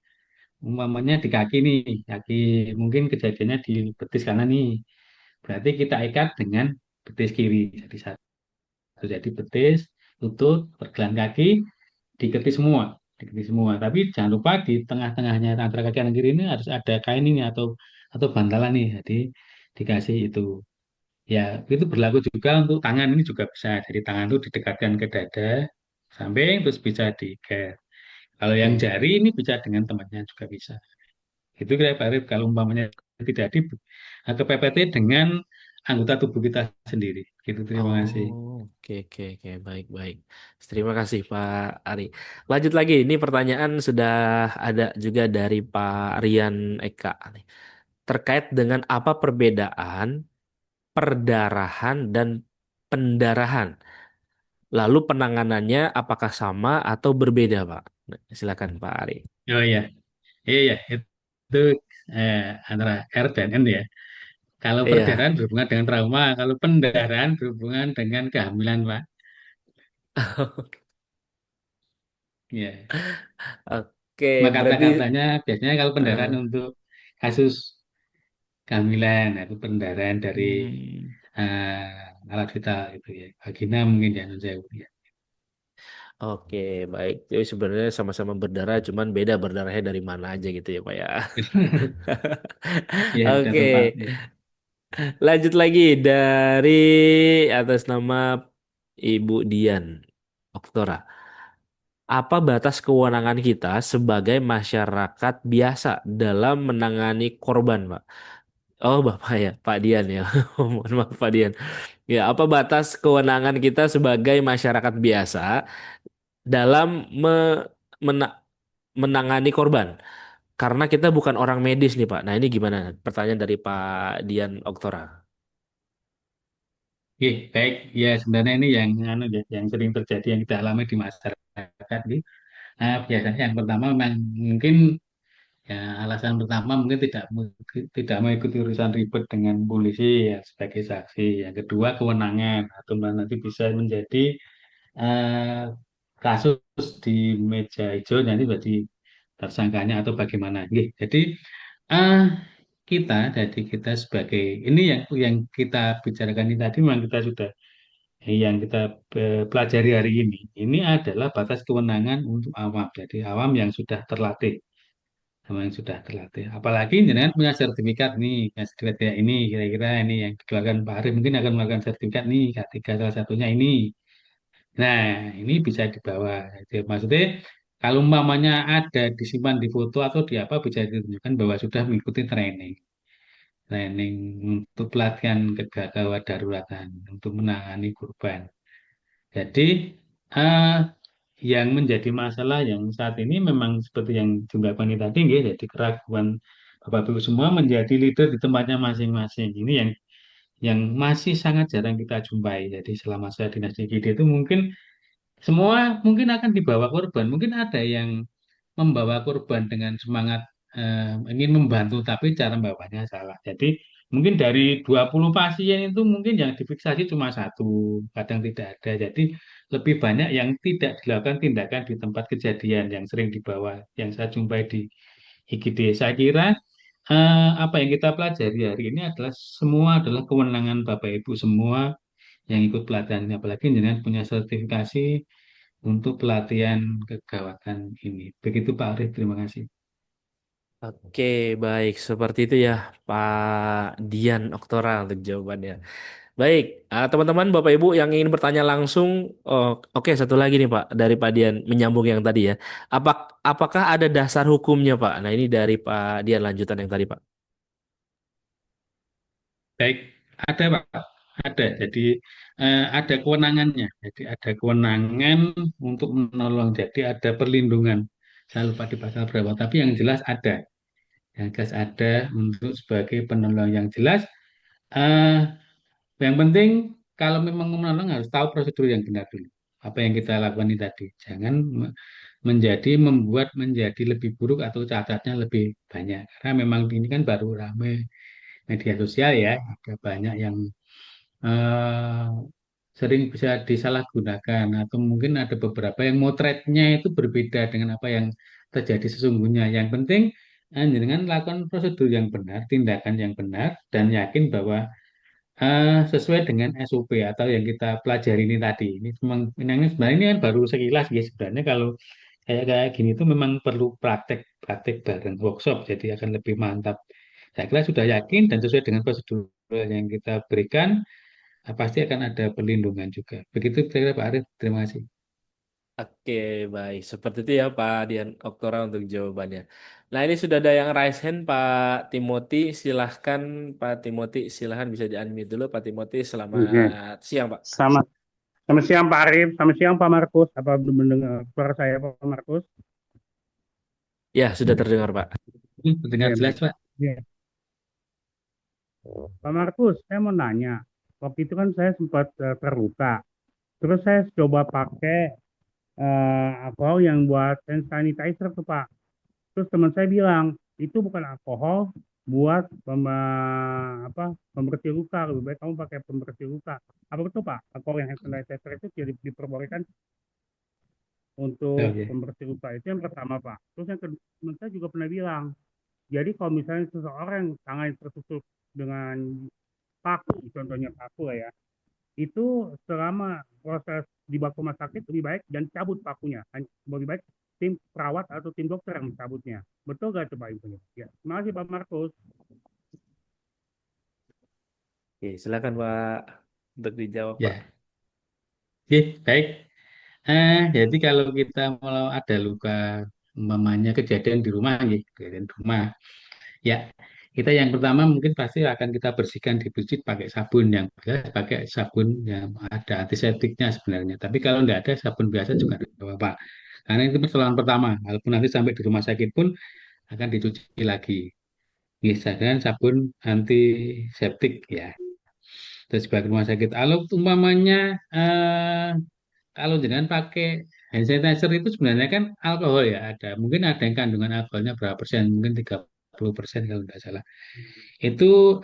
Umpamanya di kaki nih, kaki mungkin kejadiannya di betis kanan nih. Berarti kita ikat dengan betis kiri. Jadi satu. Jadi betis, lutut, pergelangan kaki, diketi semua. Diketi semua. Tapi jangan lupa di tengah-tengahnya antara kaki kanan kiri ini harus ada kain ini atau bantalan nih. Jadi dikasih itu. Ya, itu berlaku juga untuk tangan ini juga bisa. Jadi tangan itu didekatkan ke dada, samping terus bisa diikat. Kalau yang
Oke.
jari ini bisa dengan temannya juga bisa. Itu kira Pak Arif kalau umpamanya tidak di kepepet dengan anggota tubuh kita sendiri. Gitu, terima kasih.
Oh, oke, baik, baik. Terima kasih Pak Ari. Lanjut lagi, ini pertanyaan sudah ada juga dari Pak Rian Eka nih. Terkait dengan apa perbedaan perdarahan dan pendarahan. Lalu penanganannya apakah sama atau berbeda, Pak? Nah, silakan Pak Ari.
Oh iya, iya itu eh, antara R dan N ya. Kalau
Iya.
perdarahan berhubungan dengan trauma, kalau pendarahan berhubungan dengan kehamilan, Pak. Ya.
Oke,
Cuma
berarti
kata-katanya biasanya kalau pendarahan
eh,
untuk kasus kehamilan, nah, itu pendarahan dari
hmm,
alat vital gitu ya. Vagina mungkin ya, non sewu, ya.
oke, baik. Jadi sebenarnya sama-sama berdarah, cuman beda berdarahnya dari mana aja gitu ya, Pak ya.
Ya, sudah
Oke,
tepat. Ya.
lanjut lagi dari atas nama Ibu Dian Oktora. Apa batas kewenangan kita sebagai masyarakat biasa dalam menangani korban, Pak? Oh, Bapak ya, Pak Dian ya. Mohon maaf, Pak Dian. Ya, apa batas kewenangan kita sebagai masyarakat biasa dalam mena- menangani korban? Karena kita bukan orang medis nih, Pak. Nah, ini gimana? Pertanyaan dari Pak Dian Oktora.
Oke, baik. Ya, sebenarnya ini yang yang sering terjadi yang kita alami di masyarakat ini. Nah, biasanya yang pertama memang mungkin ya alasan pertama mungkin tidak mengikuti urusan ribet dengan polisi ya sebagai saksi. Yang kedua kewenangan atau nanti bisa menjadi eh, kasus di meja hijau nanti berarti tersangkanya atau bagaimana. Nggih, jadi eh, kita sebagai ini yang kita bicarakan ini tadi memang kita sudah yang kita pelajari hari ini adalah batas kewenangan untuk awam. Jadi awam yang sudah terlatih. sama yang sudah terlatih. Apalagi jenengan punya sertifikat nih, ya sertifikat kayak ini kira-kira ini yang dikeluarkan Pak Arif mungkin akan melakukan sertifikat nih, ketiga salah satunya ini. Nah, ini bisa dibawa. Jadi, maksudnya kalau umpamanya ada disimpan di foto atau di apa bisa ditunjukkan bahwa sudah mengikuti training, training untuk pelatihan kegawat daruratan untuk menangani korban. Jadi eh, yang menjadi masalah yang saat ini memang seperti yang juga Pani tadi, nggih, jadi keraguan Bapak Ibu semua menjadi leader di tempatnya masing-masing. Ini yang masih sangat jarang kita jumpai. Jadi selama saya dinas di GD itu mungkin semua mungkin akan dibawa korban. Mungkin ada yang membawa korban dengan semangat ingin membantu, tapi cara membawanya salah. Jadi mungkin dari 20 pasien itu mungkin yang difiksasi cuma satu, kadang tidak ada. Jadi lebih banyak yang tidak dilakukan tindakan di tempat kejadian yang sering dibawa, yang saya jumpai di IGD. Saya kira apa yang kita pelajari hari ini adalah semua adalah kewenangan Bapak Ibu semua yang ikut pelatihan ini. Apalagi dengan punya sertifikasi untuk pelatihan kegawatan ini. Begitu Pak Arif, terima kasih.
Oke, baik. Seperti itu ya, Pak Dian Oktora untuk jawabannya. Baik, teman-teman, Bapak Ibu yang ingin bertanya langsung, oh, oke, satu lagi nih Pak, dari Pak Dian, menyambung yang tadi ya. Apa, apakah ada dasar hukumnya Pak? Nah ini dari Pak Dian lanjutan yang tadi Pak.
Baik, ada Pak, ada. Jadi ada kewenangannya. Jadi ada kewenangan untuk menolong. Jadi ada perlindungan. Saya lupa di pasal berapa, tapi yang jelas ada. Yang jelas ada untuk sebagai penolong yang jelas. eh, yang penting kalau memang menolong harus tahu prosedur yang benar dulu. Apa yang kita lakukan ini tadi. Jangan membuat menjadi lebih buruk atau cacatnya lebih banyak. Karena memang ini kan baru ramai media sosial ya, ada banyak yang eh, sering bisa disalahgunakan atau mungkin ada beberapa yang motretnya itu berbeda dengan apa yang terjadi sesungguhnya. Yang penting dengan lakukan prosedur yang benar, tindakan yang benar, dan yakin bahwa sesuai dengan SOP atau yang kita pelajari ini tadi. Ini memang ini sebenarnya ini kan baru sekilas ya sebenarnya kalau kayak kayak gini itu memang perlu praktek bareng workshop jadi akan lebih mantap. Saya kira sudah yakin dan sesuai dengan prosedur yang kita berikan pasti akan ada perlindungan juga. Begitu kira-kira Pak Arief. Terima kasih.
Oke, baik. Seperti itu ya Pak Dian Oktora untuk jawabannya. Nah ini sudah ada yang raise hand Pak Timothy. Silahkan Pak Timothy, silahkan bisa di-unmute dulu Pak Timothy.
Oke.
Selamat siang Pak.
Selamat, selamat siang Pak Arif, selamat siang Pak Markus. Apa mendengar suara saya Pak Markus?
Ya, sudah terdengar Pak.
Terdengar
Ya,
jelas
baik.
Pak.
Ya. Pak Markus, saya mau nanya. Waktu itu kan saya sempat terluka. Terus saya coba pakai alkohol yang buat hand sanitizer tuh Pak. Terus teman saya bilang, itu bukan alkohol buat pembersih luka. Lebih baik kamu pakai pembersih luka. Apa betul Pak? Alkohol yang hand sanitizer itu tidak diperbolehkan untuk
Oke.
pembersih luka itu yang pertama Pak. Terus yang kedua, teman saya juga pernah bilang, jadi kalau misalnya seseorang yang tangan tertusuk dengan paku, contohnya paku lah ya, itu selama proses di bak rumah sakit lebih baik dan cabut pakunya. Lebih baik tim perawat atau tim dokter yang mencabutnya. Betul gak itu Pak Ibu? Ya, terima kasih Pak Markus.
Oke, silakan Pak untuk dijawab Pak.
Ya, oke, baik. Jadi kalau kita mau ada luka, umpamanya kejadian di rumah, ya, kejadian di rumah, ya, kita yang pertama mungkin pasti akan kita bersihkan dibersit pakai sabun yang biasa, pakai sabun yang ada antiseptiknya sebenarnya. Tapi kalau tidak ada sabun biasa juga tidak apa-apa. Karena itu pertolongan pertama. Walaupun nanti sampai di rumah sakit pun akan dicuci lagi. Misalkan sabun antiseptik ya. Terus sebagai rumah sakit. Kalau umpamanya kalau jangan pakai hand sanitizer itu sebenarnya kan alkohol ya ada. Mungkin ada yang kandungan alkoholnya berapa persen, mungkin 30% kalau tidak salah. Itu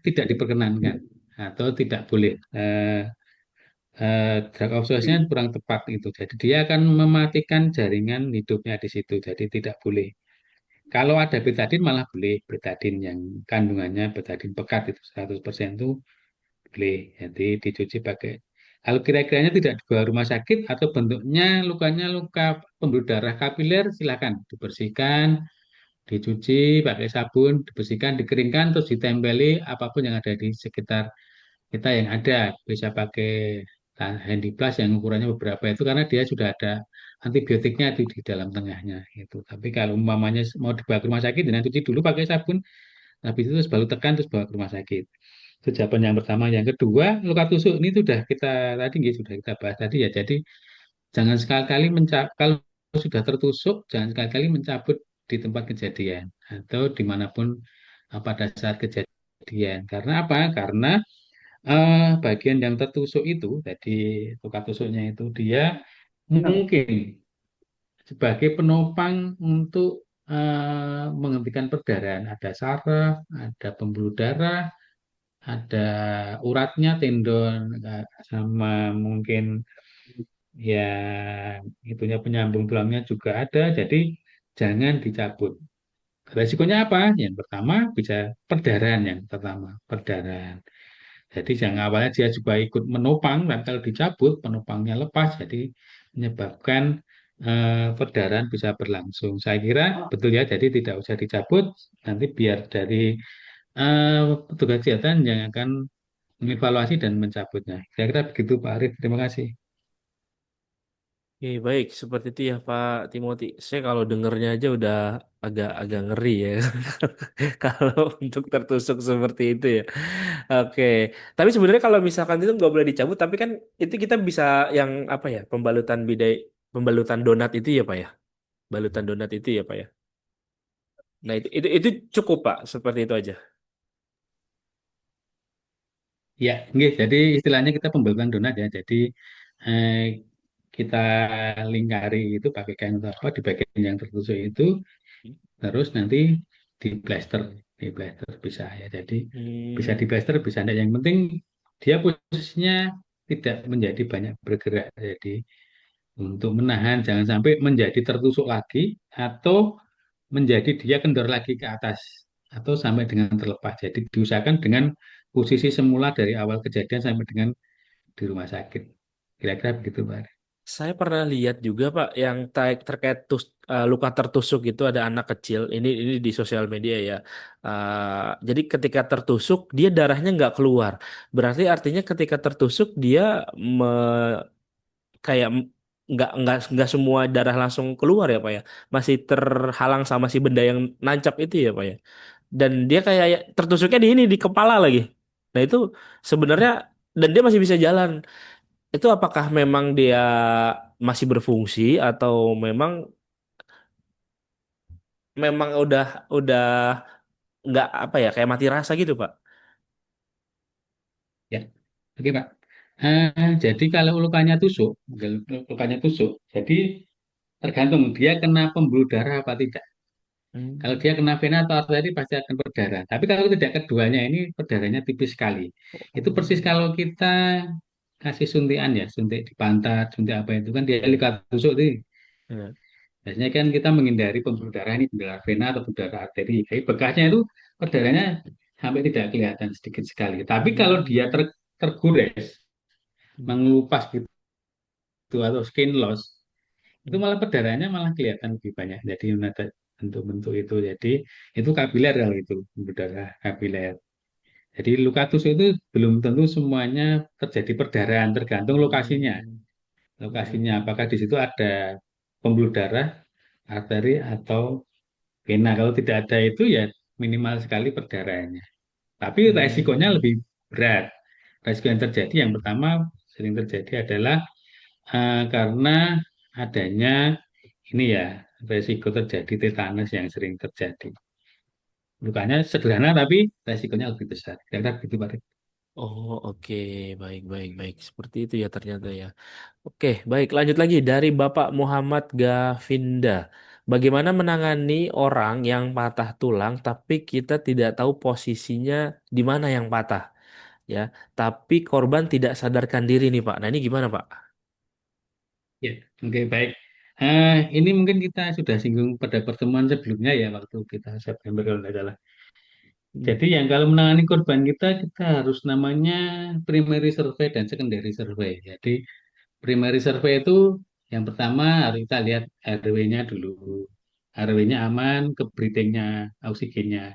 tidak diperkenankan atau tidak boleh. Drug of choice-nya kurang tepat itu. Jadi dia akan mematikan jaringan hidupnya di situ. Jadi tidak boleh. Kalau ada betadin malah boleh. Betadin yang kandungannya betadin pekat itu 100% itu boleh. Jadi dicuci pakai. Kalau kira-kiranya tidak dibawa rumah sakit atau bentuknya lukanya luka pembuluh darah kapiler, silakan dibersihkan, dicuci pakai sabun, dibersihkan, dikeringkan, terus ditempeli apapun yang ada di sekitar kita yang ada. Bisa pakai handy plus yang ukurannya beberapa itu karena dia sudah ada antibiotiknya di dalam tengahnya itu. Tapi kalau umpamanya mau dibawa ke rumah sakit, jangan cuci dulu pakai sabun, habis itu terus baru tekan terus bawa ke rumah sakit. Itu jawaban yang pertama. Yang kedua, luka tusuk ini sudah kita tadi ya, sudah kita bahas tadi ya. Jadi jangan sekali-kali kalau sudah tertusuk, jangan sekali-kali mencabut di tempat kejadian atau dimanapun pada saat kejadian. Karena apa? Karena bagian yang tertusuk itu, jadi luka tusuknya itu dia mungkin sebagai penopang untuk menghentikan perdarahan. Ada saraf, ada pembuluh darah, ada uratnya, tendon, sama mungkin ya itunya penyambung tulangnya juga ada. Jadi jangan dicabut. Resikonya apa? Yang pertama bisa perdarahan yang pertama, perdarahan. Jadi jangan awalnya dia juga ikut menopang, dan kalau dicabut penopangnya lepas, jadi menyebabkan perdarahan bisa berlangsung. Saya kira betul ya, jadi tidak usah dicabut, nanti biar dari petugas kesehatan yang akan mengevaluasi dan mencabutnya. Saya kira begitu Pak Arief, terima kasih.
Oke, baik, seperti itu ya Pak Timothy. Saya kalau dengernya aja udah agak ngeri ya. Kalau untuk tertusuk seperti itu ya. Oke, tapi sebenarnya kalau misalkan itu nggak boleh dicabut, tapi kan itu kita bisa yang apa ya, pembalutan donat itu ya Pak ya, balutan donat itu ya Pak ya. Nah itu cukup Pak, seperti itu aja.
Ya, nggih, jadi istilahnya kita pembalutan donat ya. Jadi eh, kita lingkari itu pakai kain atau apa di bagian yang tertusuk itu, terus nanti di blaster bisa ya. Jadi bisa
Hmm,
di blaster, bisa enggak. Yang penting dia posisinya tidak menjadi banyak bergerak. Jadi untuk menahan jangan sampai menjadi tertusuk lagi atau menjadi dia kendor lagi ke atas atau sampai dengan terlepas. Jadi diusahakan dengan posisi semula dari awal kejadian sampai dengan di rumah sakit. Kira-kira begitu, Pak.
saya pernah lihat juga Pak yang terkait luka tertusuk itu ada anak kecil. Ini di sosial media ya. Jadi ketika tertusuk dia darahnya nggak keluar. Berarti artinya ketika tertusuk dia kayak nggak semua darah langsung keluar ya Pak ya. Masih terhalang sama si benda yang nancap itu ya Pak ya. Dan dia kayak tertusuknya di kepala lagi. Nah itu sebenarnya dan dia masih bisa jalan. Itu apakah memang dia masih berfungsi atau memang memang udah nggak apa ya kayak mati rasa gitu Pak?
Ya, oke, Pak. Jadi kalau lukanya tusuk, jadi tergantung dia kena pembuluh darah apa tidak. Kalau
Hmm.
dia kena vena atau arteri pasti akan berdarah. Tapi kalau tidak keduanya ini berdarahnya tipis sekali. Itu persis
Oh,
kalau kita kasih suntikan ya, suntik di pantat, suntik apa itu kan dia
ya,
luka tusuk itu.
ya.
Biasanya kan kita menghindari pembuluh darah ini, pembuluh darah vena atau pembuluh darah arteri. Jadi bekasnya itu perdarahnya sampai tidak kelihatan sedikit sekali. Tapi kalau dia
Hmm.
tergores,
Hmm.
mengelupas gitu atau skin loss, itu
Hmm.
malah perdarahannya malah kelihatan lebih banyak. Jadi ada bentuk-bentuk itu. Jadi itu kapiler kalau itu pembuluh darah kapiler. Jadi luka tusuk itu belum tentu semuanya terjadi perdarahan, tergantung lokasinya.
Hmm.
Lokasinya
Hmm.
apakah di situ ada pembuluh darah, arteri atau vena. Kalau tidak ada itu ya minimal sekali perdarahannya. Tapi resikonya
Hmm.
lebih berat. Resiko yang terjadi yang pertama sering terjadi adalah karena adanya ini ya resiko terjadi tetanus yang sering terjadi. Lukanya sederhana tapi resikonya lebih besar. Kira-kira begitu Pak.
Oh, oke. Baik, baik, baik. Seperti itu ya ternyata ya. Oke, baik. Lanjut lagi dari Bapak Muhammad Gavinda. Bagaimana menangani orang yang patah tulang tapi kita tidak tahu posisinya di mana yang patah, ya. Tapi korban tidak sadarkan diri nih, Pak. Nah, ini gimana, Pak?
Ya, oke baik. Ini mungkin kita sudah singgung pada pertemuan sebelumnya ya waktu kita September kalau tidak salah.
Hmm.
Jadi yang kalau menangani korban kita harus namanya primary survey dan secondary survey. Jadi primary survey itu yang pertama harus kita lihat RW-nya dulu. airway-nya aman, ke breathing-nya, oksigennya.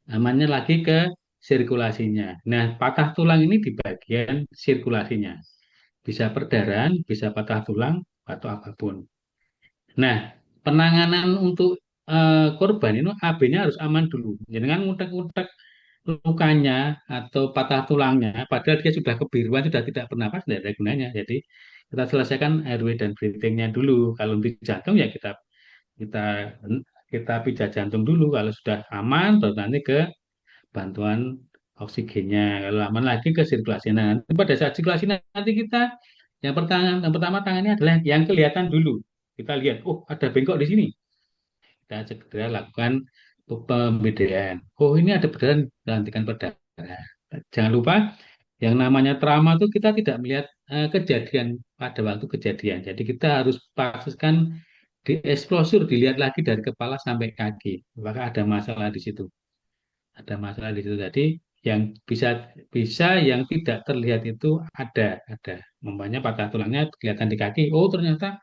Amannya lagi ke sirkulasinya. Nah, patah tulang ini di bagian sirkulasinya. Bisa perdarahan, bisa patah tulang, atau apapun. Nah, penanganan untuk korban itu AB-nya harus aman dulu. Jangan ngutek-ngutek lukanya atau patah tulangnya, padahal dia sudah kebiruan, sudah tidak bernapas, tidak ada gunanya. Jadi kita selesaikan airway dan breathing-nya dulu. Kalau untuk jantung ya kita kita pijat jantung dulu. Kalau sudah aman, baru nanti ke bantuan oksigennya. Kalau aman lagi ke sirkulasi. Nah, nanti pada saat sirkulasi nanti kita yang pertama tangannya adalah yang kelihatan dulu. Kita lihat, oh ada bengkok di sini. Kita segera lakukan pembedaan. Oh ini ada perdarahan, kita hentikan perdarahan. Jangan lupa yang namanya trauma itu kita tidak melihat kejadian pada waktu kejadian. Jadi kita harus pastikan dieksplosur, dilihat lagi dari kepala sampai kaki. Apakah ada masalah di situ? Ada masalah di situ. Jadi yang bisa bisa yang tidak terlihat itu ada. Umpamanya patah tulangnya kelihatan di kaki. Oh ternyata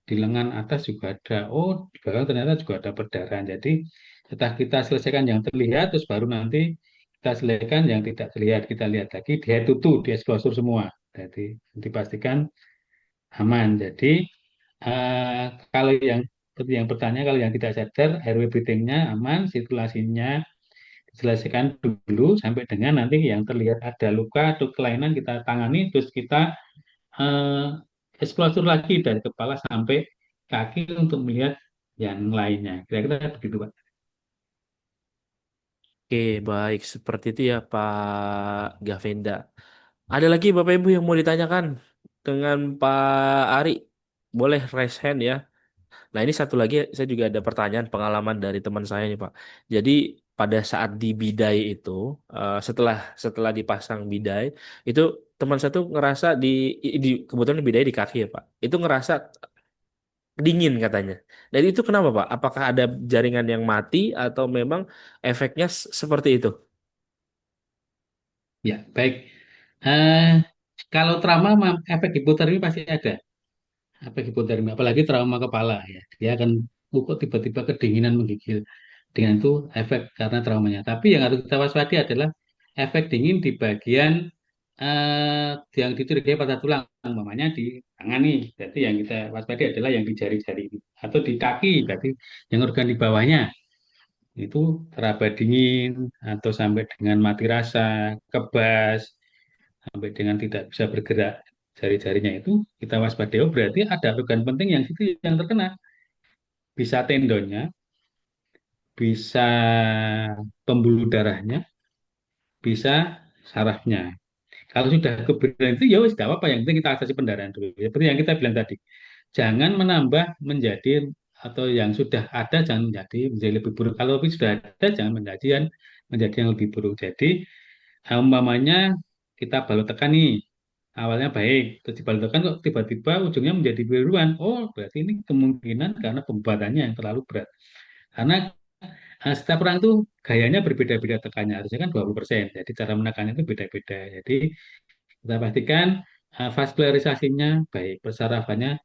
di lengan atas juga ada. Oh di belakang ternyata juga ada perdarahan. Jadi setelah kita selesaikan yang terlihat, terus baru nanti kita selesaikan yang tidak terlihat. Kita lihat lagi dia tutup, dieksplosur semua. Jadi dipastikan aman. Jadi eh, kalau yang seperti yang bertanya, kalau yang tidak sadar, airway breathing-nya aman, sirkulasinya diselesaikan dulu sampai dengan nanti yang terlihat ada luka atau kelainan kita tangani, terus kita eh, eksplosur lagi dari kepala sampai kaki untuk melihat yang lainnya. Kira-kira begitu, Pak.
Oke, baik. Seperti itu ya, Pak Gavenda. Ada lagi Bapak Ibu yang mau ditanyakan dengan Pak Ari? Boleh raise hand ya. Nah, ini satu lagi saya juga ada pertanyaan pengalaman dari teman saya nih, Pak. Jadi pada saat di bidai itu, setelah setelah dipasang bidai, itu teman saya tuh ngerasa kebetulan bidai di kaki ya, Pak. Itu ngerasa dingin katanya. Dan itu kenapa, Pak? Apakah ada jaringan yang mati atau memang efeknya seperti itu?
Ya, baik. Eh, kalau trauma, efek hipotermi pasti ada. Efek hipotermi, apalagi trauma kepala ya. Dia akan kok tiba-tiba kedinginan menggigil. Dengan itu efek karena traumanya. Tapi yang harus kita waspadai adalah efek dingin di bagian yang dicurigai patah tulang, umpamanya di tangan nih. Jadi yang kita waspadai adalah yang di jari-jari ini. Atau di kaki, berarti yang organ di bawahnya itu teraba dingin atau sampai dengan mati rasa, kebas, sampai dengan tidak bisa bergerak jari-jarinya itu kita waspadai. Oh, berarti ada organ penting yang situ yang terkena. Bisa tendonnya, bisa pembuluh darahnya, bisa sarafnya. Kalau sudah keberadaan itu ya wis gak apa-apa, yang penting kita atasi pendarahan dulu. Seperti yang kita bilang tadi, jangan menambah menjadi atau yang sudah ada jangan menjadi lebih buruk. Kalau sudah ada jangan menjadi yang lebih buruk. Jadi umpamanya kita balut tekan nih, awalnya baik, terus dibalut tekan kok tiba-tiba ujungnya menjadi biruan. Oh, berarti ini kemungkinan karena pembuatannya yang terlalu berat. Karena setiap orang tuh gayanya berbeda-beda tekannya, harusnya kan 20%. Jadi cara menekannya itu beda-beda. Jadi kita pastikan vaskularisasinya baik, persarafannya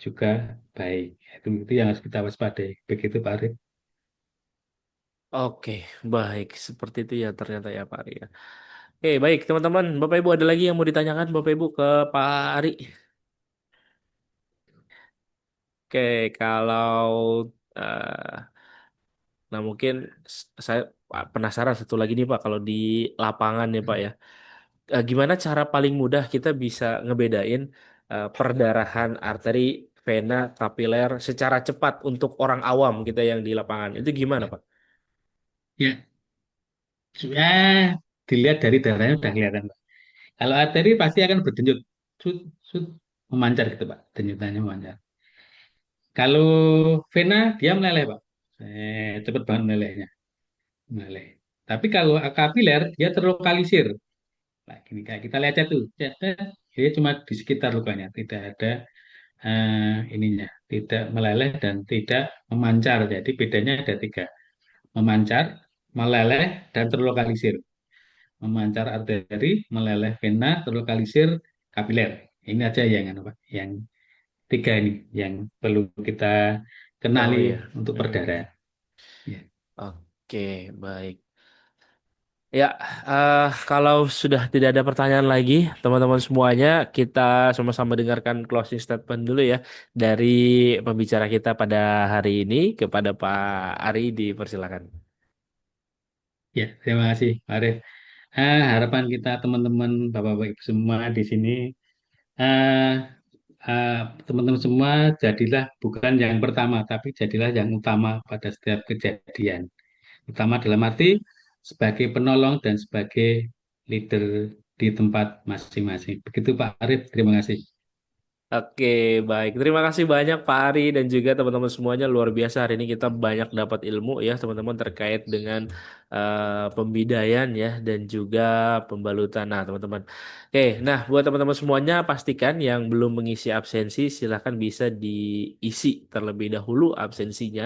juga baik. Itu yang harus kita waspadai. Begitu Pak Arif.
Oke, baik. Seperti itu ya ternyata ya Pak Ari ya. Oke, baik teman-teman. Bapak Ibu ada lagi yang mau ditanyakan Bapak Ibu ke Pak Ari? Oke, kalau nah mungkin saya penasaran satu lagi nih Pak, kalau di lapangan ya Pak ya, gimana cara paling mudah kita bisa ngebedain perdarahan arteri, vena, kapiler secara cepat untuk orang awam kita yang di lapangan itu gimana Pak?
Ya, sudah dilihat dari darahnya sudah kelihatan Pak. Kalau arteri pasti akan berdenyut, sut, sut, memancar gitu Pak, denyutannya memancar. Kalau vena dia meleleh Pak, cepet banget melelehnya, meleleh. Tapi kalau kapiler dia terlokalisir. Nah, gini kayak kita lihat tuh, dia cuma di sekitar lukanya, tidak ada ininya, tidak meleleh dan tidak memancar. Jadi bedanya ada tiga, memancar, meleleh, dan terlokalisir. Memancar arteri, meleleh vena, terlokalisir kapiler. Ini aja yang apa, yang tiga ini yang perlu kita
Oh
kenali
iya.
untuk
Hmm.
perdana. Ya,
Oke, baik. Ya, kalau sudah tidak ada pertanyaan lagi, teman-teman semuanya, kita sama-sama dengarkan closing statement dulu ya dari pembicara kita pada hari ini kepada Pak Ari, dipersilakan.
ya, terima kasih, Pak Arief. Harapan kita teman-teman, Bapak-Bapak Ibu semua di sini, eh, eh, teman-teman semua jadilah bukan yang pertama, tapi jadilah yang utama pada setiap kejadian. Utama dalam arti sebagai penolong dan sebagai leader di tempat masing-masing. Begitu Pak Arief, terima kasih.
Oke, baik. Terima kasih banyak Pak Ari dan juga teman-teman semuanya. Luar biasa hari ini kita banyak dapat ilmu ya teman-teman terkait dengan pembidayaan ya dan juga pembalutan. Nah, teman-teman. Oke, nah buat teman-teman semuanya pastikan yang belum mengisi absensi silahkan bisa diisi terlebih dahulu absensinya.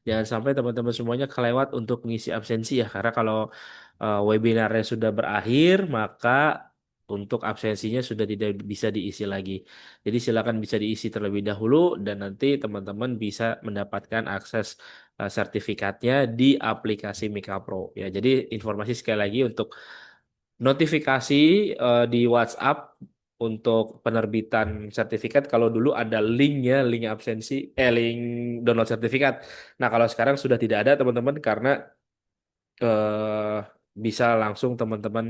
Jangan sampai teman-teman semuanya kelewat untuk mengisi absensi ya karena kalau webinarnya sudah berakhir maka untuk absensinya sudah tidak bisa diisi lagi. Jadi silakan bisa diisi terlebih dahulu dan nanti teman-teman bisa mendapatkan akses sertifikatnya di aplikasi Mika Pro. Ya, jadi informasi sekali lagi untuk notifikasi di WhatsApp untuk penerbitan sertifikat. Kalau dulu ada linknya, link absensi, link download sertifikat. Nah, kalau sekarang sudah tidak ada teman-teman karena eh, bisa langsung teman-teman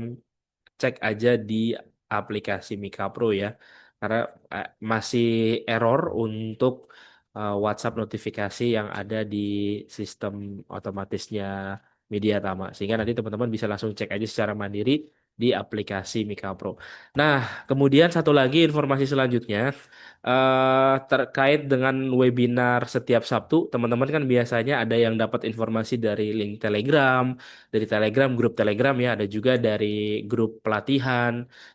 cek aja di aplikasi Mika Pro ya. Karena masih error untuk WhatsApp notifikasi yang ada di sistem otomatisnya Mediatama. Sehingga nanti teman-teman bisa langsung cek aja secara mandiri di aplikasi Mika Pro. Nah, kemudian satu lagi informasi selanjutnya terkait dengan webinar setiap Sabtu, teman-teman kan biasanya ada yang dapat informasi dari link Telegram, dari Telegram, grup Telegram ya, ada juga dari grup pelatihan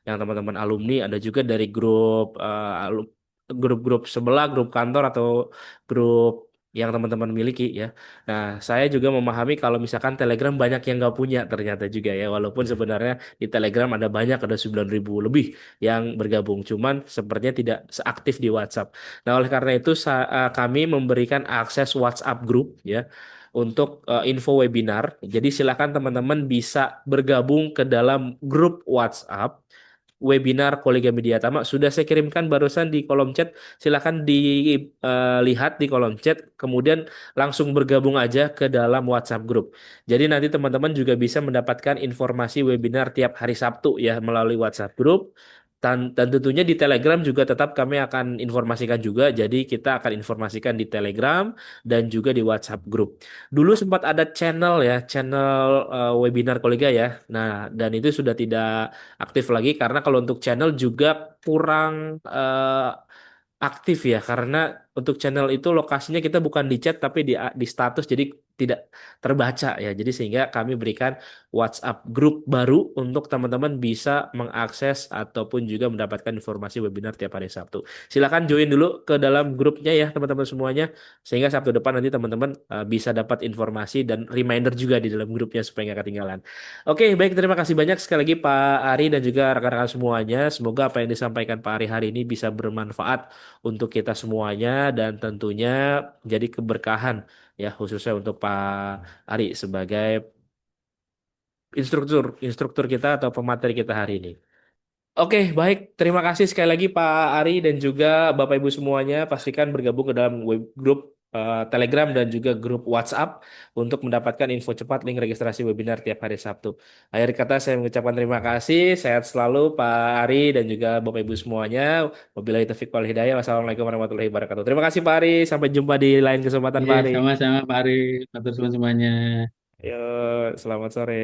yang teman-teman alumni, ada juga dari grup-grup sebelah, grup kantor atau grup yang teman-teman miliki ya. Nah, saya juga memahami kalau misalkan Telegram banyak yang nggak punya ternyata juga ya, walaupun sebenarnya di Telegram ada banyak, ada 9.000 lebih yang bergabung, cuman sepertinya tidak seaktif di WhatsApp. Nah, oleh karena itu kami memberikan akses WhatsApp grup ya untuk info webinar. Jadi silakan teman-teman bisa bergabung ke dalam grup WhatsApp webinar Kolega Mediatama. Sudah saya kirimkan barusan di kolom chat. Silakan dilihat di kolom chat. Kemudian langsung bergabung aja ke dalam WhatsApp grup. Jadi nanti teman-teman juga bisa mendapatkan informasi webinar tiap hari Sabtu ya melalui WhatsApp grup. Dan tentunya di Telegram juga tetap kami akan informasikan juga. Jadi kita akan informasikan di Telegram dan juga di WhatsApp grup. Dulu sempat ada channel ya, channel webinar kolega ya. Nah, dan itu sudah tidak aktif lagi karena kalau untuk channel juga kurang aktif ya karena untuk channel itu lokasinya kita bukan di chat tapi di status jadi tidak terbaca ya. Jadi sehingga kami berikan WhatsApp grup baru untuk teman-teman bisa mengakses ataupun juga mendapatkan informasi webinar tiap hari Sabtu. Silakan join dulu ke dalam grupnya ya teman-teman semuanya sehingga Sabtu depan nanti teman-teman bisa dapat informasi dan reminder juga di dalam grupnya supaya nggak ketinggalan. Oke, baik terima kasih banyak sekali lagi Pak Ari dan juga rekan-rekan semuanya. Semoga apa yang disampaikan Pak Ari hari ini bisa bermanfaat untuk kita semuanya dan tentunya jadi keberkahan ya khususnya untuk Pak Ari sebagai instruktur instruktur kita atau pemateri kita hari ini. Oke, baik. Terima kasih sekali lagi Pak Ari dan juga Bapak Ibu semuanya. Pastikan bergabung ke dalam web grup Telegram dan juga grup WhatsApp untuk mendapatkan info cepat link registrasi webinar tiap hari Sabtu. Akhir kata saya mengucapkan terima kasih. Sehat selalu Pak Ari dan juga Bapak Ibu semuanya. Wabillahi taufiq wal hidayah. Wassalamualaikum warahmatullahi wabarakatuh. Terima kasih Pak Ari. Sampai jumpa di lain kesempatan
Iya,
Pak Ari.
sama-sama Pak Arief, atur semuanya.
Yo, selamat sore.